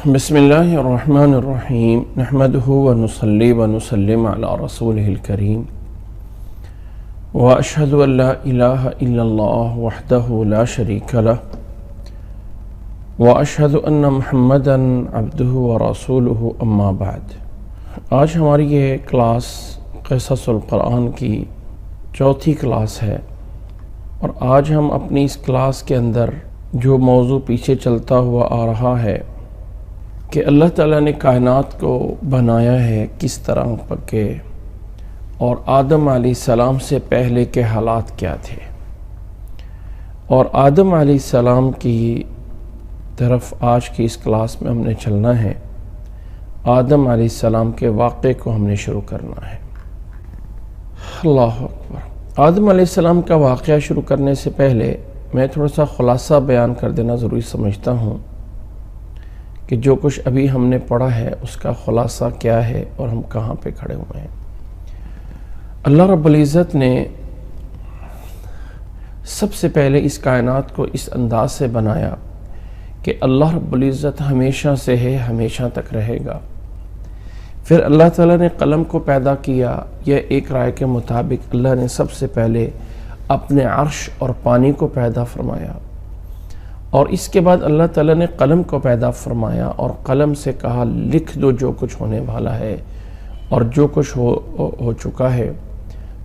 بسم اللہ الرحمن الرحیم نحمدہ ونصلی ونسلم علی رسولہ الکریم واشہد ان لا الہ الا اللہ وحدہ لا شریک لہ واشہد ان محمدا عبدہ ورسولہ اما بعد۔ آج ہماری یہ کلاس قصص القرآن کی چوتھی کلاس ہے، اور آج ہم اپنی اس کلاس کے اندر جو موضوع پیچھے چلتا ہوا آ رہا ہے کہ اللہ تعالیٰ نے کائنات کو بنایا ہے کس طرح پکے، اور آدم علیہ السلام سے پہلے کے حالات کیا تھے، اور آدم علیہ السلام کی طرف آج کی اس کلاس میں ہم نے چلنا ہے۔ آدم علیہ السلام کے واقعے کو ہم نے شروع کرنا ہے۔ اللہ اکبر۔ آدم علیہ السلام کا واقعہ شروع کرنے سے پہلے میں تھوڑا سا خلاصہ بیان کر دینا ضروری سمجھتا ہوں کہ جو کچھ ابھی ہم نے پڑھا ہے اس کا خلاصہ کیا ہے اور ہم کہاں پہ کھڑے ہوئے ہیں۔ اللہ رب العزت نے سب سے پہلے اس کائنات کو اس انداز سے بنایا کہ اللہ رب العزت ہمیشہ سے ہے، ہمیشہ تک رہے گا۔ پھر اللہ تعالیٰ نے قلم کو پیدا کیا۔ یہ ایک رائے کے مطابق اللہ نے سب سے پہلے اپنے عرش اور پانی کو پیدا فرمایا، اور اس کے بعد اللہ تعالیٰ نے قلم کو پیدا فرمایا اور قلم سے کہا لکھ دو جو کچھ ہونے والا ہے اور جو کچھ ہو چکا ہے۔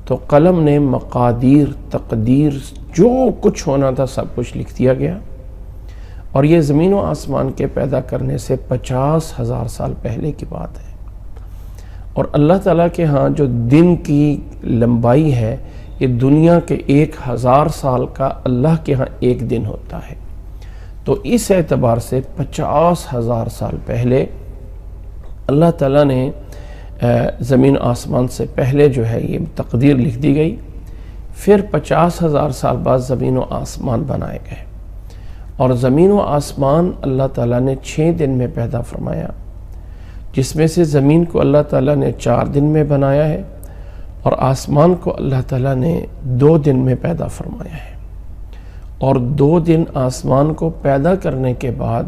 تو قلم نے مقادیر، تقدیر، جو کچھ ہونا تھا سب کچھ لکھ دیا گیا، اور یہ زمین و آسمان کے پیدا کرنے سے 50,000 سال پہلے کی بات ہے۔ اور اللہ تعالیٰ کے ہاں جو دن کی لمبائی ہے یہ دنیا کے 1,000 سال کا اللہ کے ہاں ایک دن ہوتا ہے۔ تو اس اعتبار سے 50,000 سال پہلے اللہ تعالیٰ نے زمین آسمان سے پہلے جو ہے یہ تقدیر لکھ دی گئی۔ پھر 50,000 سال بعد زمین و آسمان بنائے گئے، اور زمین و آسمان اللہ تعالیٰ نے 6 دن میں پیدا فرمایا، جس میں سے زمین کو اللہ تعالیٰ نے 4 دن میں بنایا ہے، اور آسمان کو اللہ تعالیٰ نے 2 دن میں پیدا فرمایا ہے۔ اور 2 دن آسمان کو پیدا کرنے کے بعد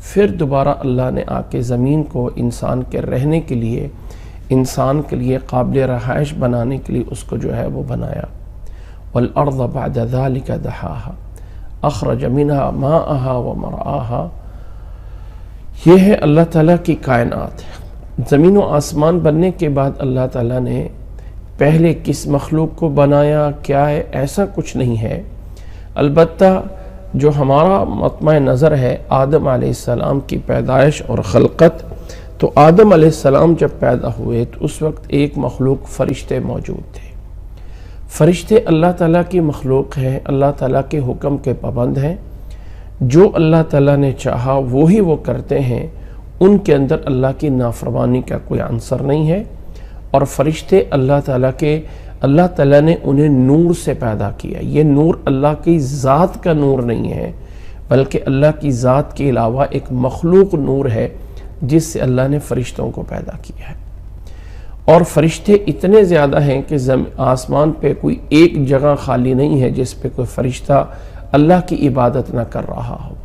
پھر دوبارہ اللہ نے آ کے زمین کو انسان کے رہنے کے لیے، انسان کے لیے قابل رہائش بنانے کے لیے اس کو جو ہے وہ بنایا۔ وَالْأَرْضَ بَعْدَ ذَلِكَ دَحَاهَا أَخْرَجَ مِنْهَا مَاءَهَا وَمَرْعَاهَا۔ یہ ہے اللہ تعالیٰ کی کائنات۔ زمین و آسمان بننے کے بعد اللہ تعالیٰ نے پہلے کس مخلوق کو بنایا کیا ہے ایسا کچھ نہیں ہے، البتہ جو ہمارا مطمع نظر ہے آدم علیہ السلام کی پیدائش اور خلقت۔ تو آدم علیہ السلام جب پیدا ہوئے تو اس وقت ایک مخلوق فرشتے موجود تھے۔ فرشتے اللہ تعالیٰ کی مخلوق ہیں، اللہ تعالیٰ کے حکم کے پابند ہیں، جو اللہ تعالیٰ نے چاہا وہی وہ کرتے ہیں، ان کے اندر اللہ کی نافرمانی کا کوئی عنصر نہیں ہے۔ اور فرشتے اللہ تعالیٰ نے انہیں نور سے پیدا کیا۔ یہ نور اللہ کی ذات کا نور نہیں ہے، بلکہ اللہ کی ذات کے علاوہ ایک مخلوق نور ہے جس سے اللہ نے فرشتوں کو پیدا کیا ہے۔ اور فرشتے اتنے زیادہ ہیں کہ آسمان پہ کوئی ایک جگہ خالی نہیں ہے جس پہ کوئی فرشتہ اللہ کی عبادت نہ کر رہا ہو۔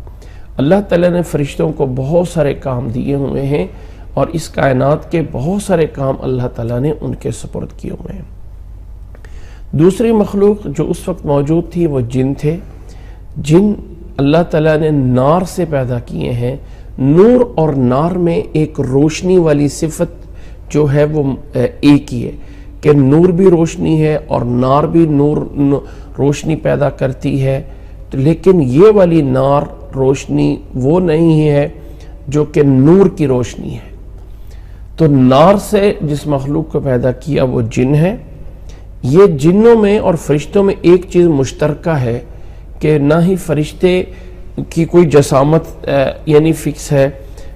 اللہ تعالیٰ نے فرشتوں کو بہت سارے کام دیے ہوئے ہیں، اور اس کائنات کے بہت سارے کام اللہ تعالیٰ نے ان کے سپرد کیے ہوئے ہیں۔ دوسری مخلوق جو اس وقت موجود تھی وہ جن تھے۔ جن اللہ تعالیٰ نے نار سے پیدا کیے ہیں۔ نور اور نار میں ایک روشنی والی صفت جو ہے وہ ایک ہی ہے، کہ نور بھی روشنی ہے اور نار بھی روشنی پیدا کرتی ہے، لیکن یہ والی نار روشنی وہ نہیں ہے جو کہ نور کی روشنی ہے۔ تو نار سے جس مخلوق کو پیدا کیا وہ جن ہے۔ یہ جنوں میں اور فرشتوں میں ایک چیز مشترکہ ہے کہ نہ ہی فرشتے کی کوئی جسامت یعنی فکس ہے،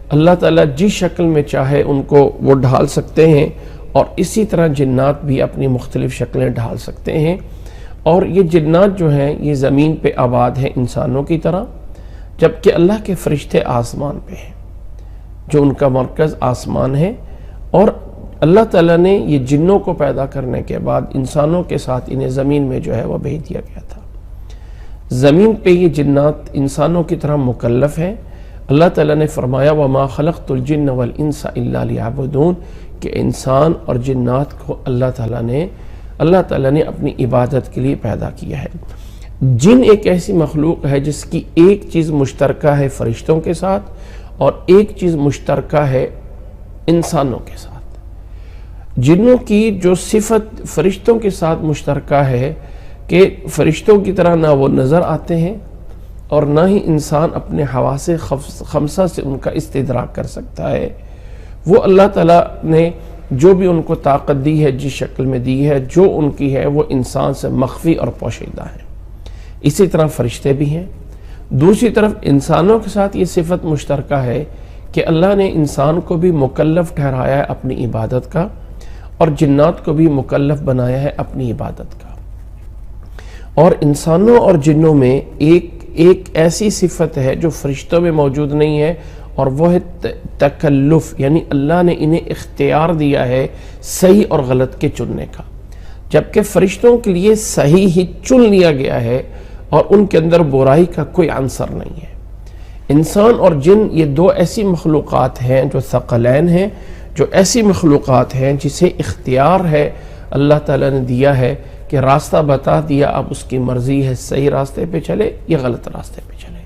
اللہ تعالیٰ جس شکل میں چاہے ان کو وہ ڈھال سکتے ہیں، اور اسی طرح جنات بھی اپنی مختلف شکلیں ڈھال سکتے ہیں۔ اور یہ جنات جو ہیں یہ زمین پہ آباد ہیں انسانوں کی طرح، جبکہ اللہ کے فرشتے آسمان پہ ہیں، جو ان کا مرکز آسمان ہے۔ اور اللہ تعالیٰ نے یہ جنوں کو پیدا کرنے کے بعد انسانوں کے ساتھ انہیں زمین میں جو ہے وہ بھیج دیا گیا تھا۔ زمین پہ یہ جنات انسانوں کی طرح مکلف ہیں، اللہ تعالیٰ نے فرمایا وَمَا خَلَقْتُ الْجِنَّ وَالْإِنسَ إِلَّا لِيَعْبُدُونَ کہ انسان اور جنات کو اللہ تعالیٰ نے اپنی عبادت کے لیے پیدا کیا ہے۔ جن ایک ایسی مخلوق ہے جس کی ایک چیز مشترکہ ہے فرشتوں کے ساتھ اور ایک چیز مشترکہ ہے انسانوں کے ساتھ۔ جنوں کی جو صفت فرشتوں کے ساتھ مشترکہ ہے کہ فرشتوں کی طرح نہ وہ نظر آتے ہیں اور نہ ہی انسان اپنے حواس خمسہ سے ان کا استدراک کر سکتا ہے، وہ اللہ تعالیٰ نے جو بھی ان کو طاقت دی ہے، جس شکل میں دی ہے، جو ان کی ہے، وہ انسان سے مخفی اور پوشیدہ ہے۔ اسی طرح فرشتے بھی ہیں۔ دوسری طرف انسانوں کے ساتھ یہ صفت مشترکہ ہے کہ اللہ نے انسان کو بھی مکلف ٹھہرایا ہے اپنی عبادت کا اور جنات کو بھی مکلف بنایا ہے اپنی عبادت کا۔ اور انسانوں اور جنوں میں ایک ایسی صفت ہے جو فرشتوں میں موجود نہیں ہے، اور وہ ہے تکلف، یعنی اللہ نے انہیں اختیار دیا ہے صحیح اور غلط کے چننے کا، جبکہ فرشتوں کے لیے صحیح ہی چن لیا گیا ہے اور ان کے اندر برائی کا کوئی عنصر نہیں ہے۔ انسان اور جن یہ دو ایسی مخلوقات ہیں جو ثقلین ہیں، جو ایسی مخلوقات ہیں جسے اختیار ہے اللہ تعالیٰ نے دیا ہے کہ راستہ بتا دیا، اب اس کی مرضی ہے صحیح راستے پہ چلے یا غلط راستے پہ چلے۔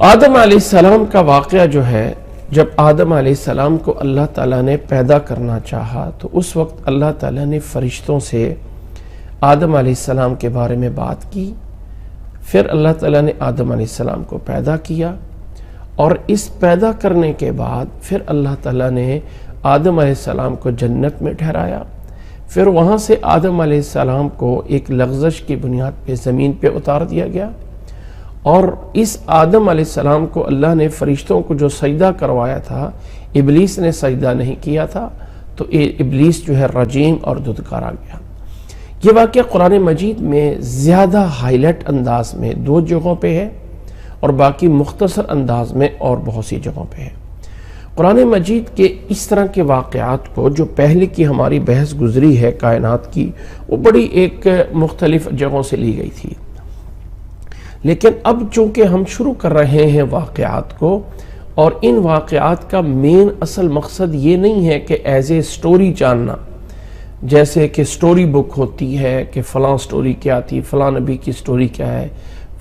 آدم علیہ السلام کا واقعہ جو ہے، جب آدم علیہ السلام کو اللہ تعالیٰ نے پیدا کرنا چاہا تو اس وقت اللہ تعالیٰ نے فرشتوں سے آدم علیہ السلام کے بارے میں بات کی۔ پھر اللہ تعالیٰ نے آدم علیہ السلام کو پیدا کیا، اور اس پیدا کرنے کے بعد پھر اللہ تعالیٰ نے آدم علیہ السلام کو جنت میں ٹھہرایا۔ پھر وہاں سے آدم علیہ السلام کو ایک لغزش کی بنیاد پہ زمین پہ اتار دیا گیا، اور اس آدم علیہ السلام کو اللہ نے فرشتوں کو جو سجدہ کروایا تھا، ابلیس نے سجدہ نہیں کیا تھا، تو ابلیس جو ہے رجیم اور دھتکارا گیا۔ یہ واقعہ قرآن مجید میں زیادہ ہائی لائٹ انداز میں 2 جگہوں پہ ہے اور باقی مختصر انداز میں اور بہت سی جگہوں پہ ہے۔ قرآن مجید کے اس طرح کے واقعات کو جو پہلے کی ہماری بحث گزری ہے کائنات کی، وہ بڑی ایک مختلف جگہوں سے لی گئی تھی، لیکن اب چونکہ ہم شروع کر رہے ہیں واقعات کو، اور ان واقعات کا مین اصل مقصد یہ نہیں ہے کہ ایز اے سٹوری جاننا، جیسے کہ سٹوری بک ہوتی ہے کہ فلاں سٹوری کیا تھی، فلاں نبی کی سٹوری کیا ہے،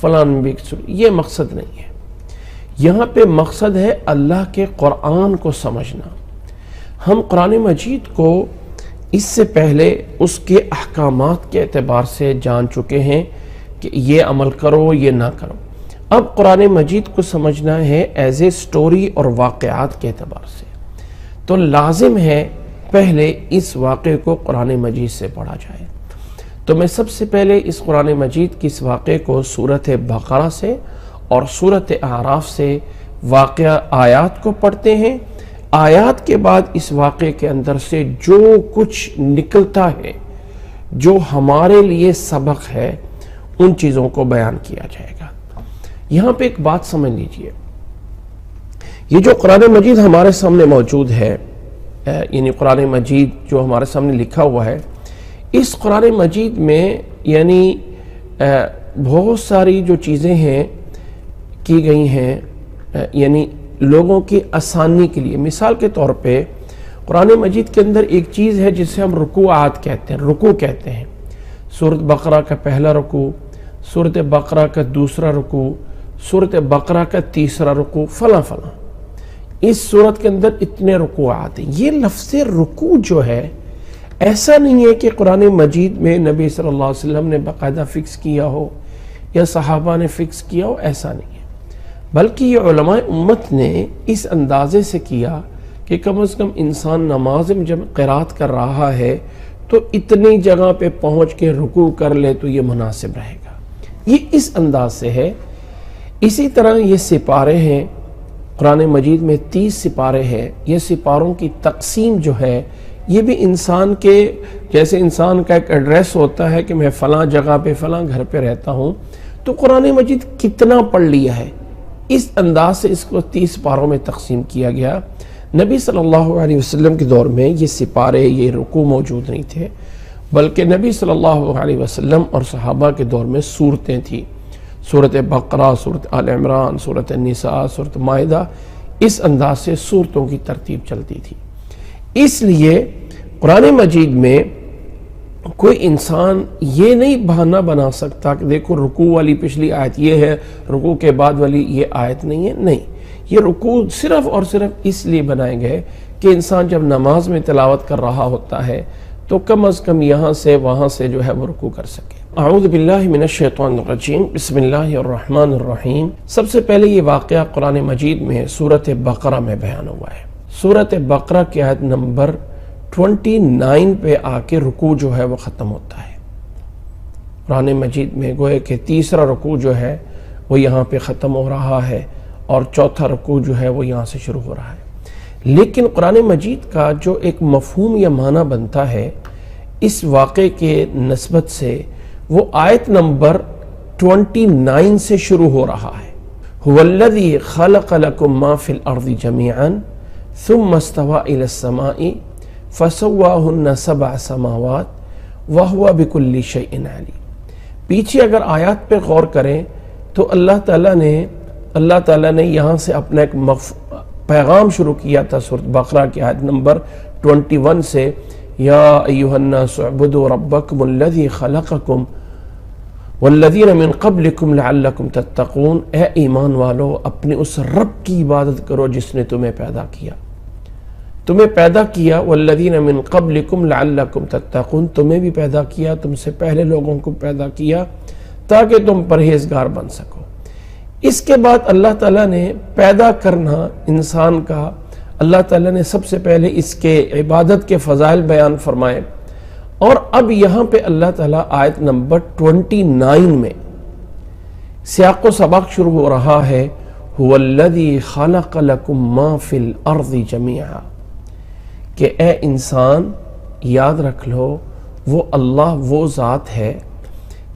فلاں نبی کی سٹوری، یہ مقصد نہیں ہے۔ یہاں پہ مقصد ہے اللہ کے قرآن کو سمجھنا۔ ہم قرآن مجید کو اس سے پہلے اس کے احکامات کے اعتبار سے جان چکے ہیں کہ یہ عمل کرو، یہ نہ کرو۔ اب قرآن مجید کو سمجھنا ہے ایز اے سٹوری اور واقعات کے اعتبار سے، تو لازم ہے پہلے اس واقعے کو قرآن مجید سے پڑھا جائے۔ تو میں سب سے پہلے اس قرآن مجید کی اس واقعے کو سورۃ بقرہ سے اور سورۃ اعراف سے واقعہ آیات کو پڑھتے ہیں۔ آیات کے بعد اس واقعے کے اندر سے جو کچھ نکلتا ہے، جو ہمارے لیے سبق ہے، ان چیزوں کو بیان کیا جائے گا۔ یہاں پہ ایک بات سمجھ لیجئے، یہ جو قرآن مجید ہمارے سامنے موجود ہے، یعنی قرآن مجید جو ہمارے سامنے لکھا ہوا ہے، اس قرآن مجید میں یعنی بہت ساری جو چیزیں ہیں کی گئی ہیں، یعنی لوگوں کی آسانی کے لیے۔ مثال کے طور پہ قرآن مجید کے اندر ایک چیز ہے جسے ہم رکوعات کہتے ہیں، رکوع کہتے ہیں۔ سورۃ بقرہ کا پہلا رکوع، سورۃ بقرہ کا دوسرا رکوع، سورۃ بقرہ کا تیسرا رکوع، فلاں فلاں۔ اس سورت کے اندر اتنے رکوعات ہیں۔ یہ لفظ رکوع جو ہے، ایسا نہیں ہے کہ قرآن مجید میں نبی صلی اللہ علیہ وسلم نے باقاعدہ فکس کیا ہو یا صحابہ نے فکس کیا ہو، ایسا نہیں ہے، بلکہ یہ علماء امت نے اس اندازے سے کیا کہ کم از کم انسان نماز میں جب قرات کر رہا ہے تو اتنی جگہ پہ پہنچ کے رکوع کر لے تو یہ مناسب رہے گا۔ یہ اس انداز سے ہے۔ اسی طرح یہ سپارے ہیں، قرآن مجید میں 30 سپارے ہیں۔ یہ سپاروں کی تقسیم جو ہے، یہ بھی انسان کے جیسے انسان کا ایک ایڈریس ہوتا ہے کہ میں فلاں جگہ پہ فلاں گھر پہ رہتا ہوں، تو قرآن مجید کتنا پڑھ لیا ہے، اس انداز سے اس کو 30 سپاروں میں تقسیم کیا گیا۔ نبی صلی اللہ علیہ وسلم کے دور میں یہ سپارے، یہ رکوع موجود نہیں تھے، بلکہ نبی صلی اللہ علیہ وسلم اور صحابہ کے دور میں سورتیں تھیں۔ صورت بقرہ، صورت آل عمران، صورت النساء، صورت مائدہ، اس انداز سے صورتوں کی ترتیب چلتی تھی۔ اس لیے قرآن مجید میں کوئی انسان یہ نہیں بہانہ بنا سکتا کہ دیکھو رکوع والی پچھلی آیت یہ ہے، رکوع کے بعد والی یہ آیت نہیں ہے۔ نہیں، یہ رکوع صرف اور صرف اس لیے بنائے گئے کہ انسان جب نماز میں تلاوت کر رہا ہوتا ہے تو کم از کم یہاں سے وہاں سے جو ہے وہ رکوع کر سکے۔ اعوذ باللہ من الشیطان الرجیم، بسم اللہ الرحمن الرحیم۔ سب سے پہلے یہ واقعہ قرآن مجید میں سورت بقرہ میں بیان ہوا ہے۔ سورت بقرہ کی آیت نمبر 29 پہ آ کے رکوع جو ہے وہ ختم ہوتا ہے۔ قرآن مجید میں گوئے کہ تیسرا رکوع جو ہے وہ یہاں پہ ختم ہو رہا ہے اور چوتھا رکوع جو ہے وہ یہاں سے شروع ہو رہا ہے۔ لیکن قرآن مجید کا جو ایک مفہوم یا معنی بنتا ہے اس واقعے کے نسبت سے، وہ آیت نمبر 29 سے شروع ہو رہا ہے۔ هو الذی خلق لکم ما فی الارض جمیعا ثم استوى الى السماء فسواہن 7 سماوات وہو بکل شیء علیم۔ پیچھے اگر آیات پہ غور کریں تو اللہ تعالیٰ نے یہاں سے اپنا ایک پیغام شروع کیا تھا سورۃ بقرہ کی آیت نمبر 21 سے، یا ایھا الناس اعبدوا ربکم الذی خلقکم والذین من قبلکم لعلکم تتقون۔ اے ایمان والو، اپنے اس رب کی عبادت کرو جس نے تمہیں پیدا کیا، والذین من قبلکم لعلکم تتقون، تمہیں بھی پیدا کیا، تم سے پہلے لوگوں کو پیدا کیا تاکہ تم پرہیزگار بن سکو۔ اس کے بعد اللہ تعالیٰ نے پیدا کرنا انسان کا، اللہ تعالیٰ نے سب سے پہلے اس کے عبادت کے فضائل بیان فرمائے، اور اب یہاں پہ اللہ تعالیٰ آیت نمبر 29 میں سیاق و سباق شروع ہو رہا ہے، هو الذی خلق لکم ما فی الارض جمیعا، کہ اے انسان یاد رکھ لو وہ اللہ وہ ذات ہے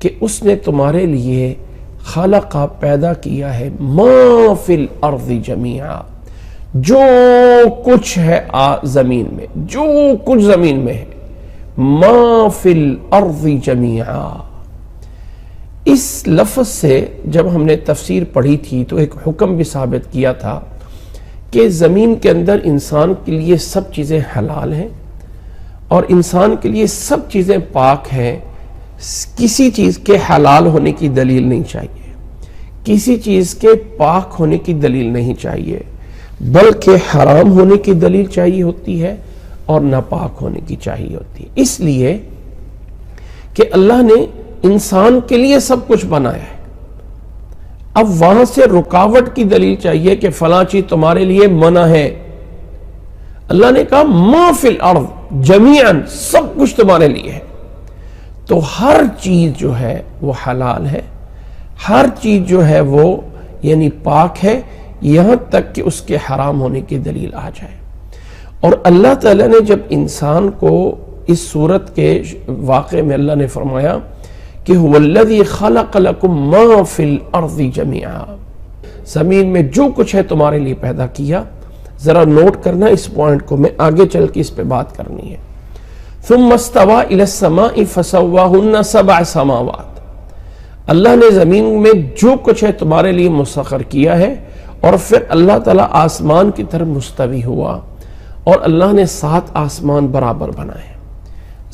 کہ اس نے تمہارے لیے خلقہ پیدا کیا ہے، ما فی الارض جمیعا، جو کچھ ہے زمین میں، جو کچھ زمین میں ہے، ما فی الارض جمیعا۔ اس لفظ سے جب ہم نے تفسیر پڑھی تھی تو ایک حکم بھی ثابت کیا تھا کہ زمین کے اندر انسان کے لیے سب چیزیں حلال ہیں اور انسان کے لیے سب چیزیں پاک ہیں۔ کسی چیز کے حلال ہونے کی دلیل نہیں چاہیے، کسی چیز کے پاک ہونے کی دلیل نہیں چاہیے، بلکہ حرام ہونے کی دلیل چاہیے ہوتی ہے اور ناپاک ہونے کی چاہیے ہوتی ہے۔ اس لیے کہ اللہ نے انسان کے لیے سب کچھ بنایا ہے، اب وہاں سے رکاوٹ کی دلیل چاہیے کہ فلاں چیز تمہارے لیے منع ہے۔ اللہ نے کہا ما فی الارض جمیعاً، سب کچھ تمہارے لیے ہے، تو ہر چیز جو ہے وہ حلال ہے، ہر چیز جو ہے وہ یعنی پاک ہے، یہاں تک کہ اس کے حرام ہونے کی دلیل آ جائے۔ اور اللہ تعالیٰ نے جب انسان کو اس صورت کے واقعے میں اللہ نے فرمایا کہ هو الذی خلق لکم ما فی الارض جمیعا، زمین میں جو کچھ ہے تمہارے لیے پیدا کیا۔ ذرا نوٹ کرنا اس پوائنٹ کو، میں آگے چل کے اس پہ بات کرنی ہے۔ ثم استوى الى السماء فسواهن 7 سماوات، اللہ نے زمین میں جو کچھ ہے تمہارے لیے مسخر کیا ہے، اور پھر اللہ تعالیٰ آسمان کی طرف مستوی ہوا اور اللہ نے 7 آسمان برابر بنائے۔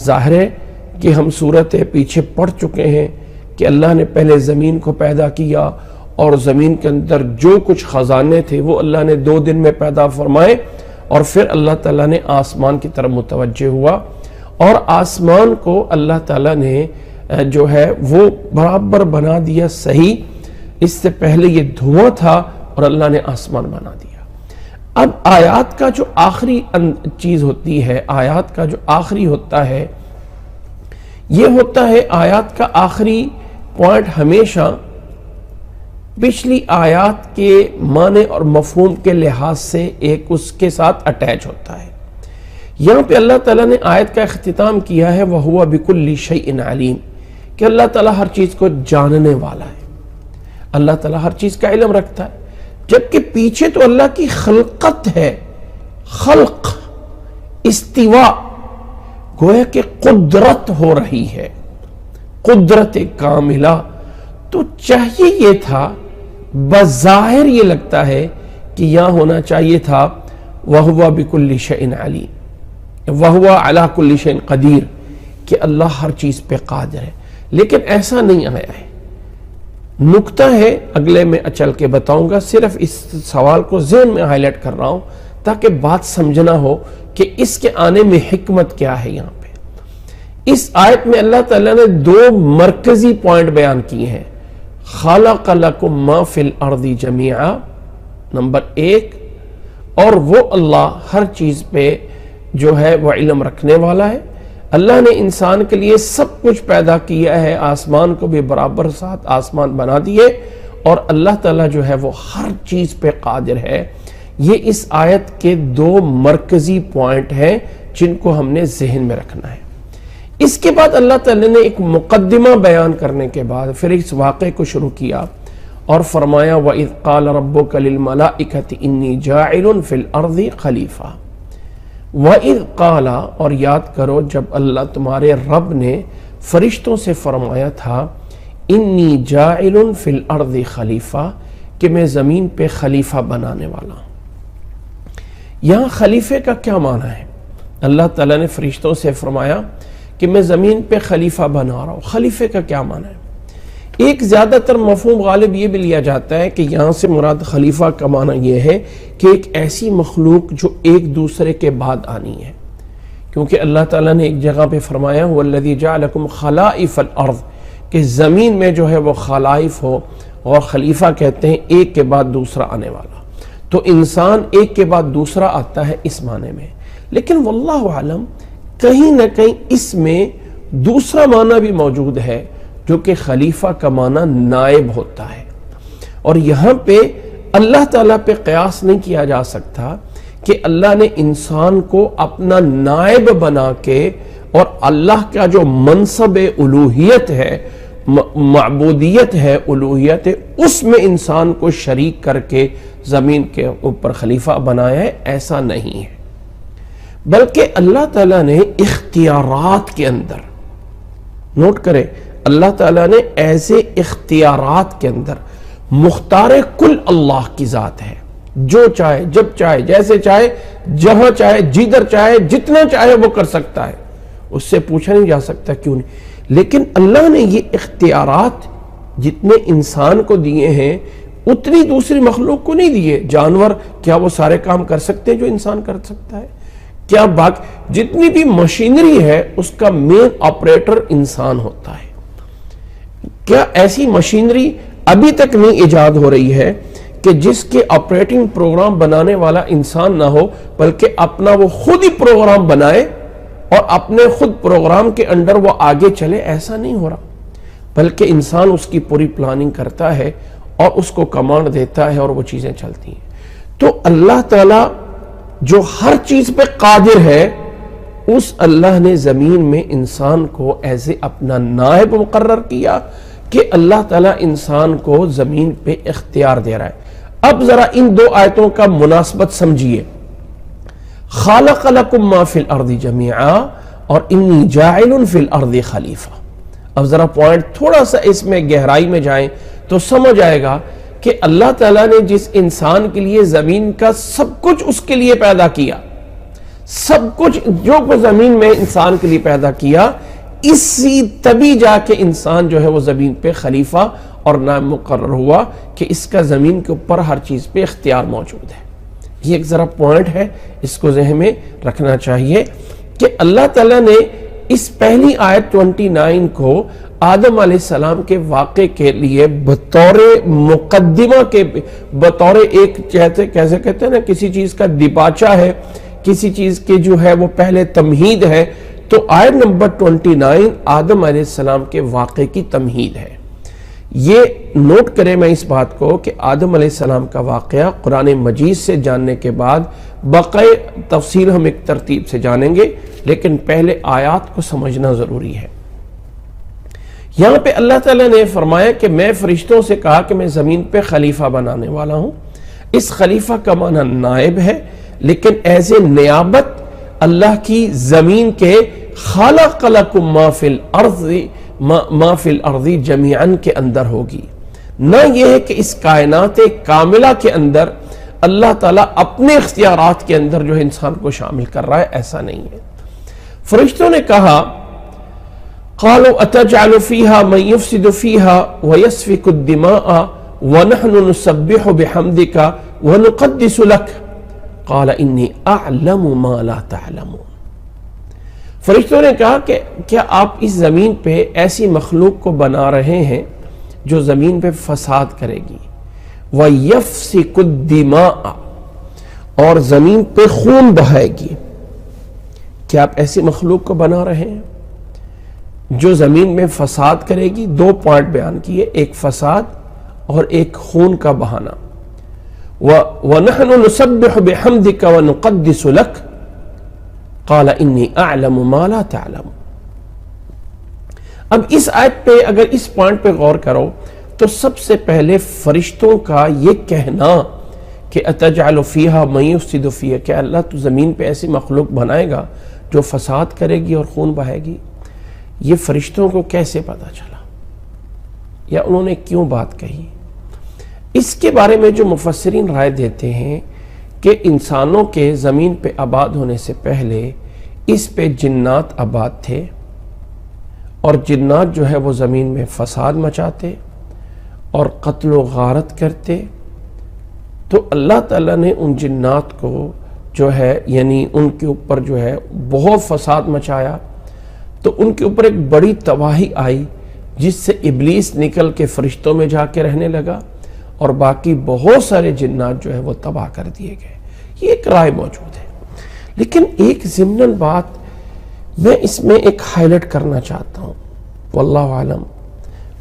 ظاہر ہے کہ ہم صورت پیچھے پڑھ چکے ہیں کہ اللہ نے پہلے زمین کو پیدا کیا اور زمین کے اندر جو کچھ خزانے تھے وہ اللہ نے 2 دن میں پیدا فرمائے، اور پھر اللہ تعالیٰ نے آسمان کی طرف متوجہ ہوا، اور آسمان کو اللہ تعالیٰ نے جو ہے وہ برابر بنا دیا صحیح۔ اس سے پہلے یہ دھواں تھا اور اللہ نے آسمان بنا دیا۔ اب آیات کا جو آخری چیز ہوتی ہے، آیات کا جو آخری ہوتا ہے، یہ ہوتا ہے آیات کا آخری پوائنٹ ہمیشہ پچھلی آیات کے معنی اور مفہوم کے لحاظ سے ایک اس کے ساتھ اٹیچ ہوتا ہے۔ یہاں پہ اللہ تعالیٰ نے آیت کا اختتام کیا ہے وَهُوَ بِكُلِّ شَيْءٍ عَلِيمٍ، کہ اللہ تعالیٰ ہر چیز کو جاننے والا ہے، اللہ تعالیٰ ہر چیز کا علم رکھتا ہے، جبکہ پیچھے تو اللہ کی خلقت ہے، خلق، استواء، گویا کہ قدرت ہو رہی ہے، قدرت کاملہ۔ تو چاہیے یہ تھا، بظاہر یہ لگتا ہے کہ یہاں ہونا چاہیے تھا وَهُوَ بِكُلِّ شَيْءٍ عَلِيمٌ، وَهُوَ عَلَى كُلِّ شَيْءٍ قدیر، کہ اللہ ہر چیز پہ قادر ہے، لیکن ایسا نہیں آیا ہے۔ نکتہ ہے، اگلے میں چل کے بتاؤں گا، صرف اس سوال کو ذہن میں ہائی لائٹ کر رہا ہوں تاکہ بات سمجھنا ہو کہ اس کے آنے میں حکمت کیا ہے۔ یہاں پہ اس آیت میں اللہ تعالیٰ نے دو مرکزی پوائنٹ بیان کیے ہیں۔ خَلَقَ لَكُم مَّا فِي الْأَرْضِ جَمِيعًا، نمبر 1، اور وہ اللہ ہر چیز پہ جو ہے وہ علم رکھنے والا ہے۔ اللہ نے انسان کے لیے سب کچھ پیدا کیا ہے، آسمان کو بھی برابر ساتھ آسمان بنا دیے، اور اللہ تعالیٰ جو ہے وہ ہر چیز پہ قادر ہے۔ یہ اس آیت کے دو مرکزی پوائنٹ ہیں جن کو ہم نے ذہن میں رکھنا ہے۔ اس کے بعد اللہ تعالیٰ نے ایک مقدمہ بیان کرنے کے بعد پھر اس واقعے کو شروع کیا اور فرمایا وَإِذْ قَالَ رَبُّكَ لِلْمَلَائِكَةِ إِنِّي جَاعِلٌ فِي الْأَرْضِ خَلِيفَةً۔ وَإِذْ قَالَ، اور یاد کرو جب اللہ تمہارے رب نے فرشتوں سے فرمایا تھا اِنِّي جَاعِلٌ فِي الْأَرْضِ خَلِيفَةً، کہ میں زمین پہ خلیفہ بنانے والا ہوں۔ یہاں خلیفے کا کیا معنی ہے؟ اللہ تعالیٰ نے فرشتوں سے فرمایا کہ میں زمین پہ خلیفہ بنا رہا ہوں۔ خلیفے کا کیا معنی ہے؟ ایک زیادہ تر مفہوم غالب یہ بھی لیا جاتا ہے کہ یہاں سے مراد خلیفہ کا معنی یہ ہے کہ ایک ایسی مخلوق جو ایک دوسرے کے بعد آنی ہے، کیونکہ اللہ تعالیٰ نے ایک جگہ پہ فرمایا وَالَّذِي جَعَلَكُمْ خَلَائِفَ الْأَرْضِ، کہ زمین میں جو ہے وہ خلائف ہو، اور خلیفہ کہتے ہیں ایک کے بعد دوسرا آنے والا، تو انسان ایک کے بعد دوسرا آتا ہے اس معنی میں۔ لیکن واللہ عالم کہیں نہ کہیں اس میں دوسرا معنی بھی موجود ہے جو کہ خلیفہ کا معنی نائب ہوتا ہے، اور یہاں پہ اللہ تعالیٰ پہ قیاس نہیں کیا جا سکتا کہ اللہ نے انسان کو اپنا نائب بنا کے، اور اللہ کا جو منصب الوہیت ہے، معبودیت ہے، الوہیت ہے، اس میں انسان کو شریک کر کے زمین کے اوپر خلیفہ بنایا ہے، ایسا نہیں ہے۔ بلکہ اللہ تعالیٰ نے اختیارات کے اندر، نوٹ کریں، اللہ تعالیٰ نے ایسے اختیارات کے اندر، مختار کل اللہ کی ذات ہے، جو چاہے جب چاہے جیسے چاہے جہاں چاہے جدھر چاہے جتنا چاہے وہ کر سکتا ہے، اس سے پوچھا نہیں جا سکتا کیوں نہیں۔ لیکن اللہ نے یہ اختیارات جتنے انسان کو دیے ہیں اتنی دوسری مخلوق کو نہیں دیے۔ جانور کیا وہ سارے کام کر سکتے ہیں جو انسان کر سکتا ہے؟ کیا جتنی بھی مشینری ہے اس کا مین آپریٹر انسان ہوتا ہے؟ کیا ایسی مشینری ابھی تک نہیں ایجاد ہو رہی ہے کہ جس کے آپریٹنگ پروگرام بنانے والا انسان نہ ہو، بلکہ اپنا وہ خود ہی پروگرام بنائے اور اپنے خود پروگرام کے انڈر وہ آگے چلے؟ ایسا نہیں ہو رہا، بلکہ انسان اس کی پوری پلاننگ کرتا ہے اور اس کو کمانڈ دیتا ہے اور وہ چیزیں چلتی ہیں۔ تو اللہ تعالیٰ جو ہر چیز پہ قادر ہے، اس اللہ نے زمین میں انسان کو ایسے اپنا نائب مقرر کیا کہ اللہ تعالیٰ انسان کو زمین پہ اختیار دے رہا ہے۔ اب ذرا ان دو آیتوں کا مناسبت سمجھیے، خالق لکم ما فی الارض جمیعا اور انی جاعل فی الارض خلیفہ۔ اب ذرا پوائنٹ تھوڑا سا اس میں گہرائی میں جائیں تو سمجھ آئے گا کہ اللہ تعالیٰ نے جس انسان کے لیے زمین کا سب کچھ اس کے لیے پیدا کیا، سب کچھ جو زمین میں انسان کے لیے پیدا کیا، اسی تبھی جا کے انسان جو ہے وہ زمین پہ خلیفہ اور نائب مقرر ہوا کہ اس کا زمین کے اوپر ہر چیز پہ اختیار موجود ہے۔ یہ ایک ذرا پوائنٹ ہے، اس کو ذہن میں رکھنا چاہیے کہ اللہ تعالیٰ نے اس پہلی آیت 29 کو آدم علیہ السلام کے واقعے کے لیے بطور مقدمہ کے، بطور ایک کیسے کہتے ہیں نا کسی چیز کا دیباچہ ہے، کسی چیز کے جو ہے وہ پہلے تمہید ہے، تو آیت نمبر 29 آدم علیہ السلام کے واقعے کی تمہید ہے۔ یہ نوٹ کریں میں اس بات کو کہ آدم علیہ السلام کا واقعہ قرآن مجید سے جاننے کے بعد بقائے تفصیل ہم ایک ترتیب سے جانیں گے، لیکن پہلے آیات کو سمجھنا ضروری ہے۔ یہاں پہ اللہ تعالیٰ نے فرمایا کہ میں فرشتوں سے کہا کہ میں زمین پہ خلیفہ بنانے والا ہوں۔ اس خلیفہ کا معنی نائب ہے، لیکن ایز اے نیابت اللہ کی زمین کے خالق لکم ما فی الارض ما فی الارض جمیعاً کے اندر ہوگی، نہ یہ ہے کہ اس کائنات کاملہ کے اندر اللہ تعالیٰ اپنے اختیارات کے اندر جو ہے انسان کو شامل کر رہا ہے، ایسا نہیں ہے۔ فرشتوں نے کہا قالوا اتجعل فيها من يفسد فيها ويسفك الدماء ونحن نسبح بحمدك ونقدس لك قال انی اعلم ما لا تعلمون۔ فرشتوں نے کہا کہ کیا آپ اس زمین پہ ایسی مخلوق کو بنا رہے ہیں جو زمین پہ فساد کرے گی، وَيَفْسِكُ الدِّمَاءَ اور زمین پہ خون بہائے گی، کیا آپ ایسی مخلوق کو بنا رہے ہیں جو زمین میں فساد کرے گی؟ دو پوائنٹ بیان کیے، ایک فساد اور ایک خون کا بہانا۔ وَنَحْنُ نُسَبِّحُ بِحَمْدِكَ وَنُقَدِّسُ لَكَ قَالَ إِنِّي أَعْلَمُ مَا لَا تَعْلَمُ۔ اب اس آیت پہ اگر اس پوائنٹ پہ غور کرو تو سب سے پہلے فرشتوں کا یہ کہنا کہ اتجعل فیہا من یفسد فیہا، کہ اللہ تو زمین پہ ایسی مخلوق بنائے گا جو فساد کرے گی اور خون بہائے گی، یہ فرشتوں کو کیسے پتا چلا یا انہوں نے کیوں بات کہی؟ اس کے بارے میں جو مفسرین رائے دیتے ہیں کہ انسانوں کے زمین پہ آباد ہونے سے پہلے اس پہ جنات آباد تھے، اور جنات جو ہے وہ زمین میں فساد مچاتے اور قتل و غارت کرتے، تو اللہ تعالیٰ نے ان جنات کو جو ہے یعنی ان کے اوپر جو ہے بہت فساد مچایا، تو ان کے اوپر ایک بڑی تباہی آئی جس سے ابلیس نکل کے فرشتوں میں جا کے رہنے لگا اور باقی بہت سارے جنات جو ہے وہ تباہ کر دیے گئے۔ یہ ایک رائے موجود ہے، لیکن ایک ضمناً بات میں اس میں ایک ہائی لائٹ کرنا چاہتا ہوں۔ واللہ عالم،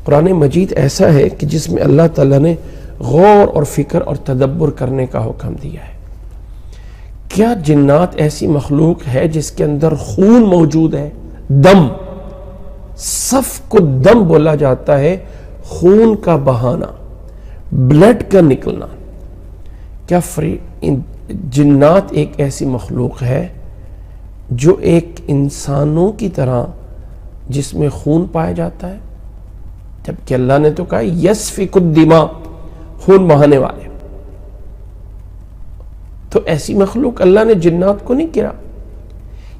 قرآن مجید ایسا ہے کہ جس میں اللہ تعالیٰ نے غور اور فکر اور تدبر کرنے کا حکم دیا ہے۔ کیا جنات ایسی مخلوق ہے جس کے اندر خون موجود ہے؟ دم، صف کو دم بولا جاتا ہے، خون کا بہانا، بلڈ کا نکلنا۔ کیا جنات ایک ایسی مخلوق ہے جو ایک انسانوں کی طرح جس میں خون پایا جاتا ہے؟ جبکہ اللہ نے تو کہا یسفک الدماء، خون بہانے والے، تو ایسی مخلوق اللہ نے جنات کو نہیں کیا۔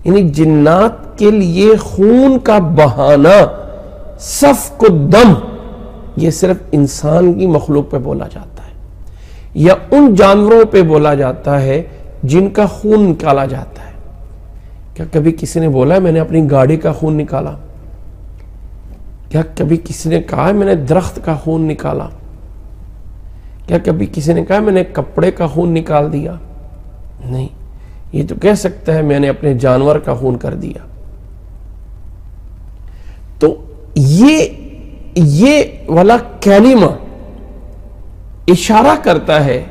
یعنی جنات کے لیے خون کا بہانا، سفک الدم، یہ صرف انسان کی مخلوق پہ بولا جاتا ہے یا ان جانوروں پہ بولا جاتا ہے جن کا خون نکالا جاتا ہے۔ کیا کبھی کسی نے بولا ہے میں نے اپنی گاڑی کا خون نکالا؟ کیا کبھی کسی نے کہا ہے میں نے درخت کا خون نکالا؟ کیا کبھی کسی نے کہا میں نے کپڑے کا خون نکال دیا؟ نہیں، یہ تو کہہ سکتا ہے میں نے اپنے جانور کا خون کر دیا۔ تو یہ والا کلمہ اشارہ کرتا ہے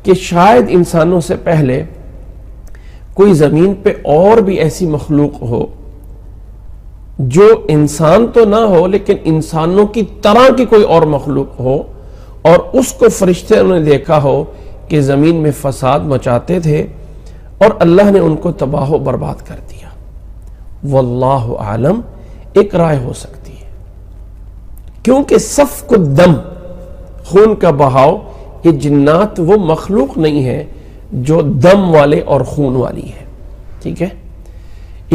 کہ شاید انسانوں سے پہلے کوئی زمین پہ اور بھی ایسی مخلوق ہو جو انسان تو نہ ہو لیکن انسانوں کی طرح کی کوئی اور مخلوق ہو، اور اس کو فرشتوں نے دیکھا ہو کہ زمین میں فساد مچاتے تھے اور اللہ نے ان کو تباہ و برباد کر دیا۔ واللہ عالم، ایک رائے ہو سکتی ہے، کیونکہ سفک الدم، خون کا بہاؤ، یہ جنات وہ مخلوق نہیں ہے جو دم والے اور خون والی ہے۔ ٹھیک ہے،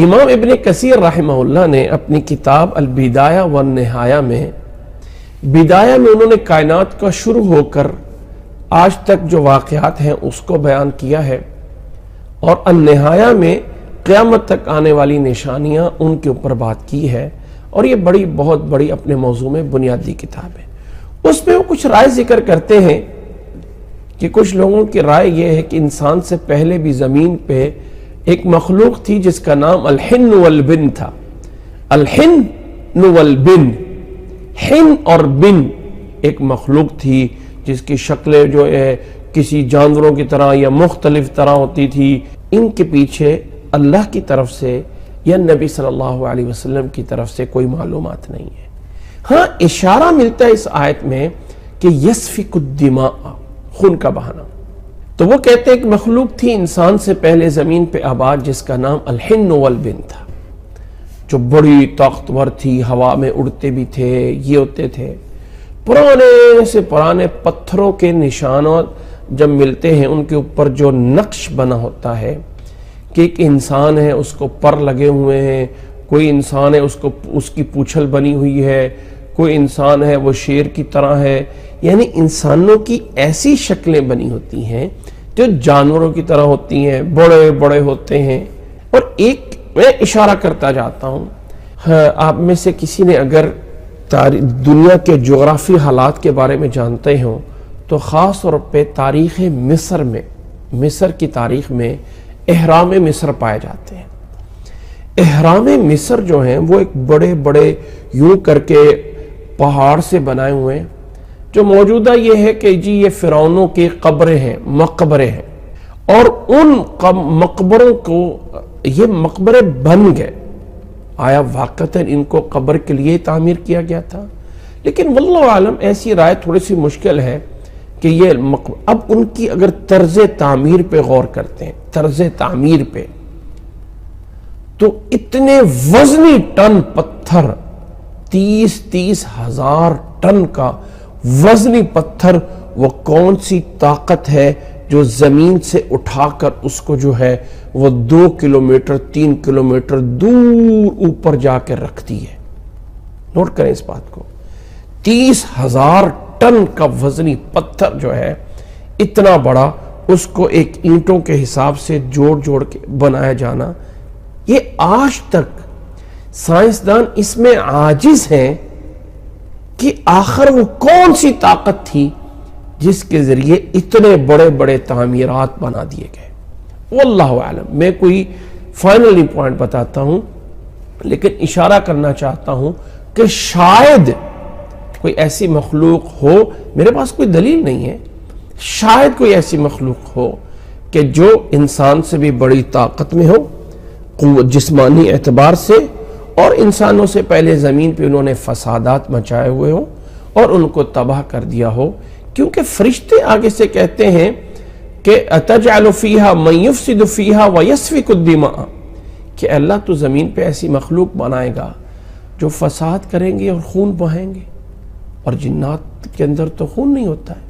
امام ابن کثیر رحمہ اللہ نے اپنی کتاب البدایہ والنہایہ میں، بدایہ میں انہوں نے کائنات کا شروع ہو کر آج تک جو واقعات ہیں اس کو بیان کیا ہے، اور النہایہ میں قیامت تک آنے والی نشانیاں ان کے اوپر بات کی ہے، اور یہ بہت بڑی اپنے موضوع میں بنیادی کتاب ہے۔ اس میں وہ کچھ رائے ذکر کرتے ہیں کہ کچھ لوگوں کی رائے یہ ہے کہ انسان سے پہلے بھی زمین پہ ایک مخلوق تھی جس کا نام الحن والبن تھا۔ الحن والبن، حن اور بن ایک مخلوق تھی جس کی شکلیں جو ہے کسی جانوروں کی طرح یا مختلف طرح ہوتی تھی۔ ان کے پیچھے اللہ کی طرف سے یا نبی صلی اللہ علیہ وسلم کی طرف سے کوئی معلومات نہیں ہے۔ ہاں اشارہ ملتا ہے اس آیت میں کہ یسفک الدماء، خون کا بہانا۔ تو وہ کہتے ہیں کہ مخلوق تھی انسان سے پہلے زمین پہ آباد جس کا نام الحن والبن تھا۔ جو بڑی طاقتور تھی، ہوا میں اڑتے بھی تھے، یہ ہوتے تھے۔ پرانے سے پرانے پتھروں کے نشانات جب ملتے ہیں، ان کے اوپر جو نقش بنا ہوتا ہے کہ ایک انسان ہے، اس کو پر لگے ہوئے ہیں، کوئی انسان ہے اس کی پوچھل بنی ہوئی ہے، کوئی انسان ہے وہ شیر کی طرح ہے، یعنی انسانوں کی ایسی شکلیں بنی ہوتی ہیں جو جانوروں کی طرح ہوتی ہیں، بڑے بڑے ہوتے ہیں۔ اور ایک میں اشارہ کرتا جاتا ہوں، آپ میں سے کسی نے اگر دنیا کے جغرافی حالات کے بارے میں جانتے ہوں تو خاص طور پہ تاریخ مصر کی تاریخ میں اہرام مصر پائے جاتے ہیں۔ اہرام مصر جو ہیں وہ ایک بڑے بڑے یوں کر کے پہاڑ سے بنائے ہوئے ہیں، جو موجودہ یہ ہے کہ جی یہ فرعونوں کی قبریں ہیں، مقبرے ہیں، اور ان مقبروں کو یہ مقبرے بن گئے۔ آیا واقعتاً ان کو قبر کے لیے تعمیر کیا گیا تھا؟ لیکن واللہ عالم ایسی رائے تھوڑی سی مشکل ہے کہ یہ اب ان کی اگر طرز تعمیر پہ غور کرتے ہیں، طرز تعمیر پہ، تو اتنے وزنی ٹن پتھر، 30 ہزار ٹن کا وزنی پتھر، وہ کون سی طاقت ہے جو زمین سے اٹھا کر اس کو جو ہے وہ 2 کلومیٹر 3 کلومیٹر دور اوپر جا کے رکھتی ہے؟ نوٹ کریں اس بات کو، 30,000 ٹن کا وزنی پتھر جو ہے اتنا بڑا، اس کو ایک اینٹوں کے حساب سے جوڑ کے بنایا جانا، یہ آج تک سائنسدان اس میں عاجز ہیں کہ آخر وہ کون سی طاقت تھی جس کے ذریعے اتنے بڑے بڑے تعمیرات بنا دیے گئے۔ واللہ اعلم، میں کوئی فائنل نہیں پوائنٹ بتاتا ہوں، لیکن اشارہ کرنا چاہتا ہوں کہ شاید کوئی ایسی مخلوق ہو، میرے پاس کوئی دلیل نہیں ہے، شاید کوئی ایسی مخلوق ہو کہ جو انسان سے بھی بڑی طاقت میں ہو، جسمانی اعتبار سے، اور انسانوں سے پہلے زمین پہ انہوں نے فسادات مچائے ہوئے ہوں اور ان کو تباہ کر دیا ہو۔ کیونکہ فرشتے آگے سے کہتے ہیں کہ اتجعل فیہا من یفسد فیہا ویسفک الدماء، کہ اللہ تو زمین پہ ایسی مخلوق بنائے گا جو فساد کریں گے اور خون بہائیں گے، اور جنات کے اندر تو خون نہیں ہوتا ہے۔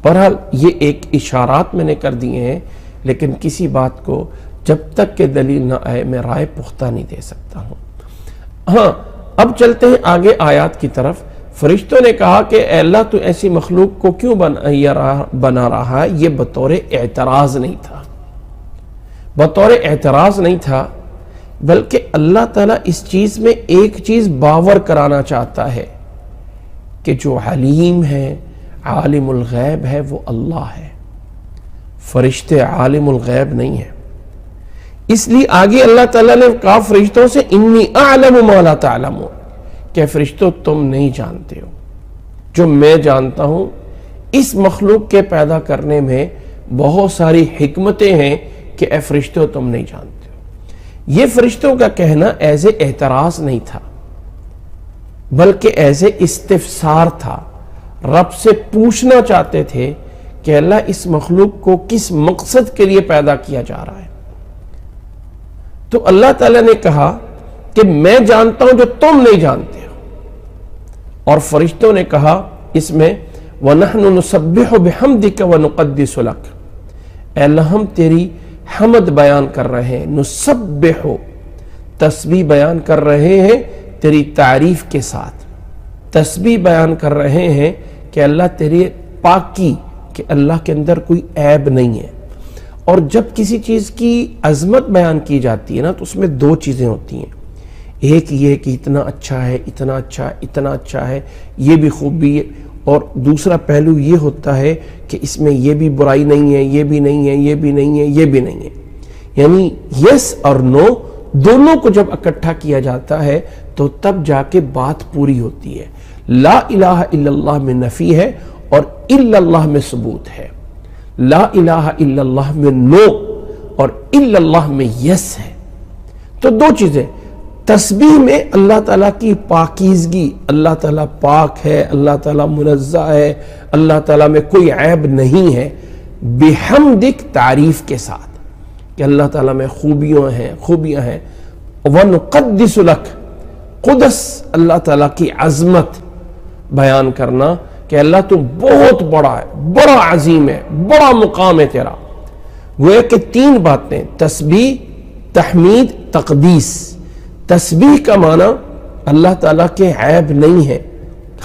بہرحال یہ ایک اشارات میں نے کر دیے ہیں، لیکن کسی بات کو جب تک کہ دلیل نہ آئے میں رائے پختہ نہیں دے سکتا ہوں۔ ہاں، اب چلتے ہیں آگے آیات کی طرف۔ فرشتوں نے کہا کہ اے اللہ تو ایسی مخلوق کو کیوں بنا رہا ہے؟ یہ بطور اعتراض نہیں تھا، بطور اعتراض نہیں تھا، بلکہ اللہ تعالیٰ اس چیز میں ایک چیز باور کرانا چاہتا ہے کہ جو علیم ہے، عالم الغیب ہے، وہ اللہ ہے، فرشتے عالم الغیب نہیں ہیں۔ اس لیے آگے اللہ تعالیٰ نے کہا فرشتوں سے انی اعلم ما لا تعلمون، کہ فرشتوں تم نہیں جانتے ہو جو میں جانتا ہوں۔ اس مخلوق کے پیدا کرنے میں بہت ساری حکمتیں ہیں کہ اے فرشتوں تم نہیں جانتے ہو۔ یہ فرشتوں کا کہنا ایز اعتراض نہیں تھا، بلکہ ایز استفسار تھا۔ رب سے پوچھنا چاہتے تھے کہ اللہ اس مخلوق کو کس مقصد کے لیے پیدا کیا جا رہا ہے۔ تو اللہ تعالیٰ نے کہا کہ میں جانتا ہوں جو تم نہیں جانتے ہو، اور فرشتوں نے کہا اس میں وَنَحْنُ نُسَبِّحُ بِحَمْدِكَ وَنُقَدِّسُ لَكَ، اے اللہ ہم تیری حمد بیان کر رہے ہیں، نُسَبِّحُ تسبیح بیان کر رہے ہیں تیری تعریف کے ساتھ، تسبیح بیان کر رہے ہیں کہ اللہ تیری پاکی، کہ اللہ کے اندر کوئی عیب نہیں ہے۔ اور جب کسی چیز کی عظمت بیان کی جاتی ہے نا، تو اس میں دو چیزیں ہوتی ہیں، ایک یہ کہ اتنا اچھا ہے، اتنا اچھا ہے، اتنا اچھا ہے، یہ بھی خوبی ہے، اور دوسرا پہلو یہ ہوتا ہے کہ اس میں یہ بھی برائی نہیں ہے، یہ بھی نہیں ہے، یہ بھی نہیں ہے، یہ بھی نہیں ہے۔ یعنی یس اور نو دونوں کو جب اکٹھا کیا جاتا ہے تو تب جا کے بات پوری ہوتی ہے۔ لا الہ الا اللہ میں نفی ہے اور الا اللہ میں ثبوت ہے، لا الہ الا اللہ میں نو اور الا اللہ میں یس ہے۔ تو دو چیزیں، تسبیح میں اللہ تعالیٰ کی پاکیزگی، اللہ تعالیٰ پاک ہے، اللہ تعالیٰ منزہ ہے، اللہ تعالیٰ میں کوئی عیب نہیں ہے، بحمدک تعریف کے ساتھ کہ اللہ تعالیٰ میں خوبیاں ہیں، وَنُقَدِّسُ لَكَ، قدس اللہ تعالیٰ کی عظمت بیان کرنا کہ اللہ تو بہت بڑا ہے، بڑا عظیم ہے، بڑا مقام ہے تیرا۔ گویا کہ تین باتیں، تسبیح، تحمید، تقدیس۔ تسبیح کا معنی اللہ تعالیٰ کے عیب نہیں ہے،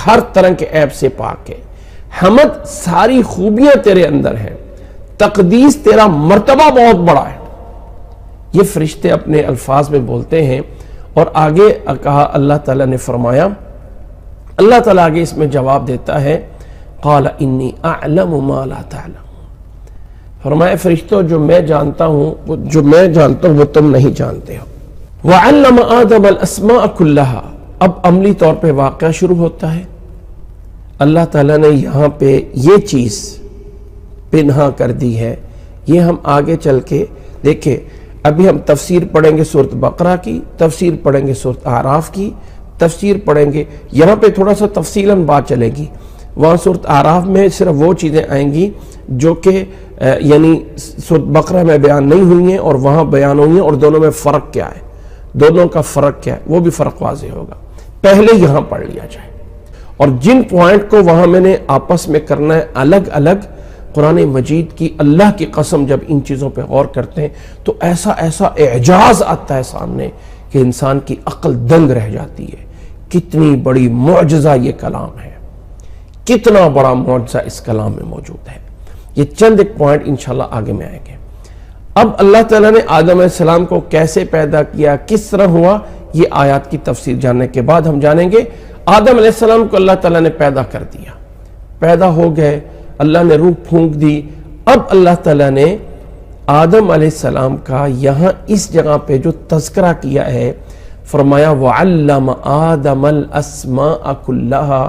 ہر طرح کے عیب سے پاک ہے۔ حمد، ساری خوبیاں تیرے اندر ہیں۔ تقدیس، تیرا مرتبہ بہت بڑا ہے۔ یہ فرشتے اپنے الفاظ میں بولتے ہیں، اور آگے کہا اللہ تعالیٰ نے فرمایا، اللہ تعالیٰ آگے اس میں جواب دیتا ہے، قال انی اعلم ما لا تعلم، فرمایا فرشتوں جو میں جانتا ہوں وہ تم نہیں جانتے ہو۔ وعلم آدم الاسماء كلها، اب عملی طور پہ واقعہ شروع ہوتا ہے۔ اللہ تعالیٰ نے یہاں پہ یہ چیز پنہا کر دی ہے، یہ ہم آگے چل کے دیکھیں۔ ابھی ہم تفسیر پڑھیں گے سورۃ بقرہ کی، تفسیر پڑھیں گے سورۃ اعراف کی، تفسیر پڑھیں گے، یہاں پہ تھوڑا سا تفصیلاً بات چلے گی۔ وہاں سورۃ اعراف میں صرف وہ چیزیں آئیں گی جو کہ یعنی سورۃ بقرہ میں بیان نہیں ہوئی ہیں اور وہاں بیان ہوئی ہیں، اور دونوں میں فرق کیا ہے، دونوں کا فرق کیا ہے، وہ بھی فرق واضح ہوگا۔ پہلے یہاں پڑھ لیا جائے، اور جن پوائنٹ کو وہاں میں نے آپس میں کرنا ہے الگ الگ، قرآن مجید کی اللہ کی قسم جب ان چیزوں پہ غور کرتے ہیں تو ایسا اعجاز آتا ہے سامنے کہ انسان کی عقل دنگ رہ جاتی ہے۔ کتنی بڑی معجزہ یہ کلام ہے، کتنا بڑا معجزہ اس کلام میں موجود ہے۔ یہ چند ایک پوائنٹ انشاءاللہ آگے میں آئیں گے۔ اب اللہ تعالیٰ نے آدم علیہ السلام کو کیسے پیدا کیا، کس طرح ہوا، یہ آیات کی تفسیر جاننے کے بعد ہم جانیں گے۔ آدم علیہ السلام کو اللہ تعالیٰ نے پیدا کر دیا، پیدا ہو گئے، اللہ نے روح پھونک دی۔ اب اللہ تعالیٰ نے آدم علیہ السلام کا یہاں اس جگہ پہ جو تذکرہ کیا ہے، فرمایا وَعَلَّمَ آدَمَ الْأَسْمَاءَ كُلَّهَا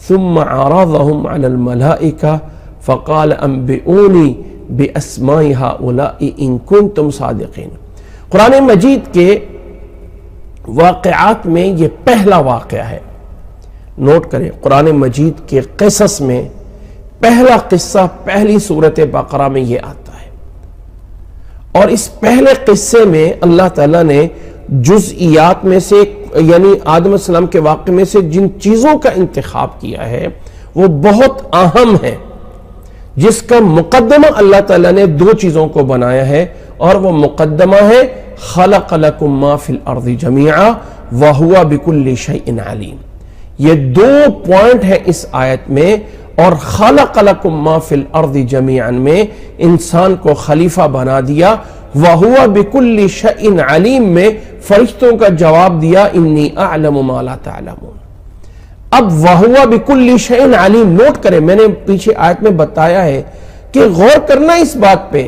ثُمَّ عَرَضَهُمْ عَلَى الْمَلَائِكَةِ فَقَالَ أَنْبِئُونِي بِأَسْمَاءِ هَؤُلَاءِ إِن كُنتُمْ صَادِقِينَ۔ قرآن مجید کے واقعات میں یہ پہلا واقعہ ہے، نوٹ کریں، قرآن مجید کے قصص میں پہلا قصہ پہلی سورۃ بقرہ میں یہ آتا ہے، اور اس پہلے قصے میں اللہ تعالیٰ نے جزئیات میں سے یعنی آدم علیہ السلام کے واقعے میں سے جن چیزوں کا انتخاب کیا ہے وہ بہت اہم ہے، جس کا مقدمہ اللہ تعالیٰ نے دو چیزوں کو بنایا ہے، اور وہ مقدمہ ہے خلق لکم ما فی الارض جمیعا وہو بکل شیء علیم۔ یہ دو پوائنٹ ہے اس آیت میں، اور خلق لکم ما فی الارض جمیعا میں انسان کو خلیفہ بنا دیا، وہو بکل شیء علیم میں فرشتوں کا جواب دیا انی اعلم ما لا تعلمون۔ اب وہو بکل شیء علیم، نوٹ کریں، میں نے پیچھے آیت میں بتایا ہے کہ غور کرنا اس بات پہ،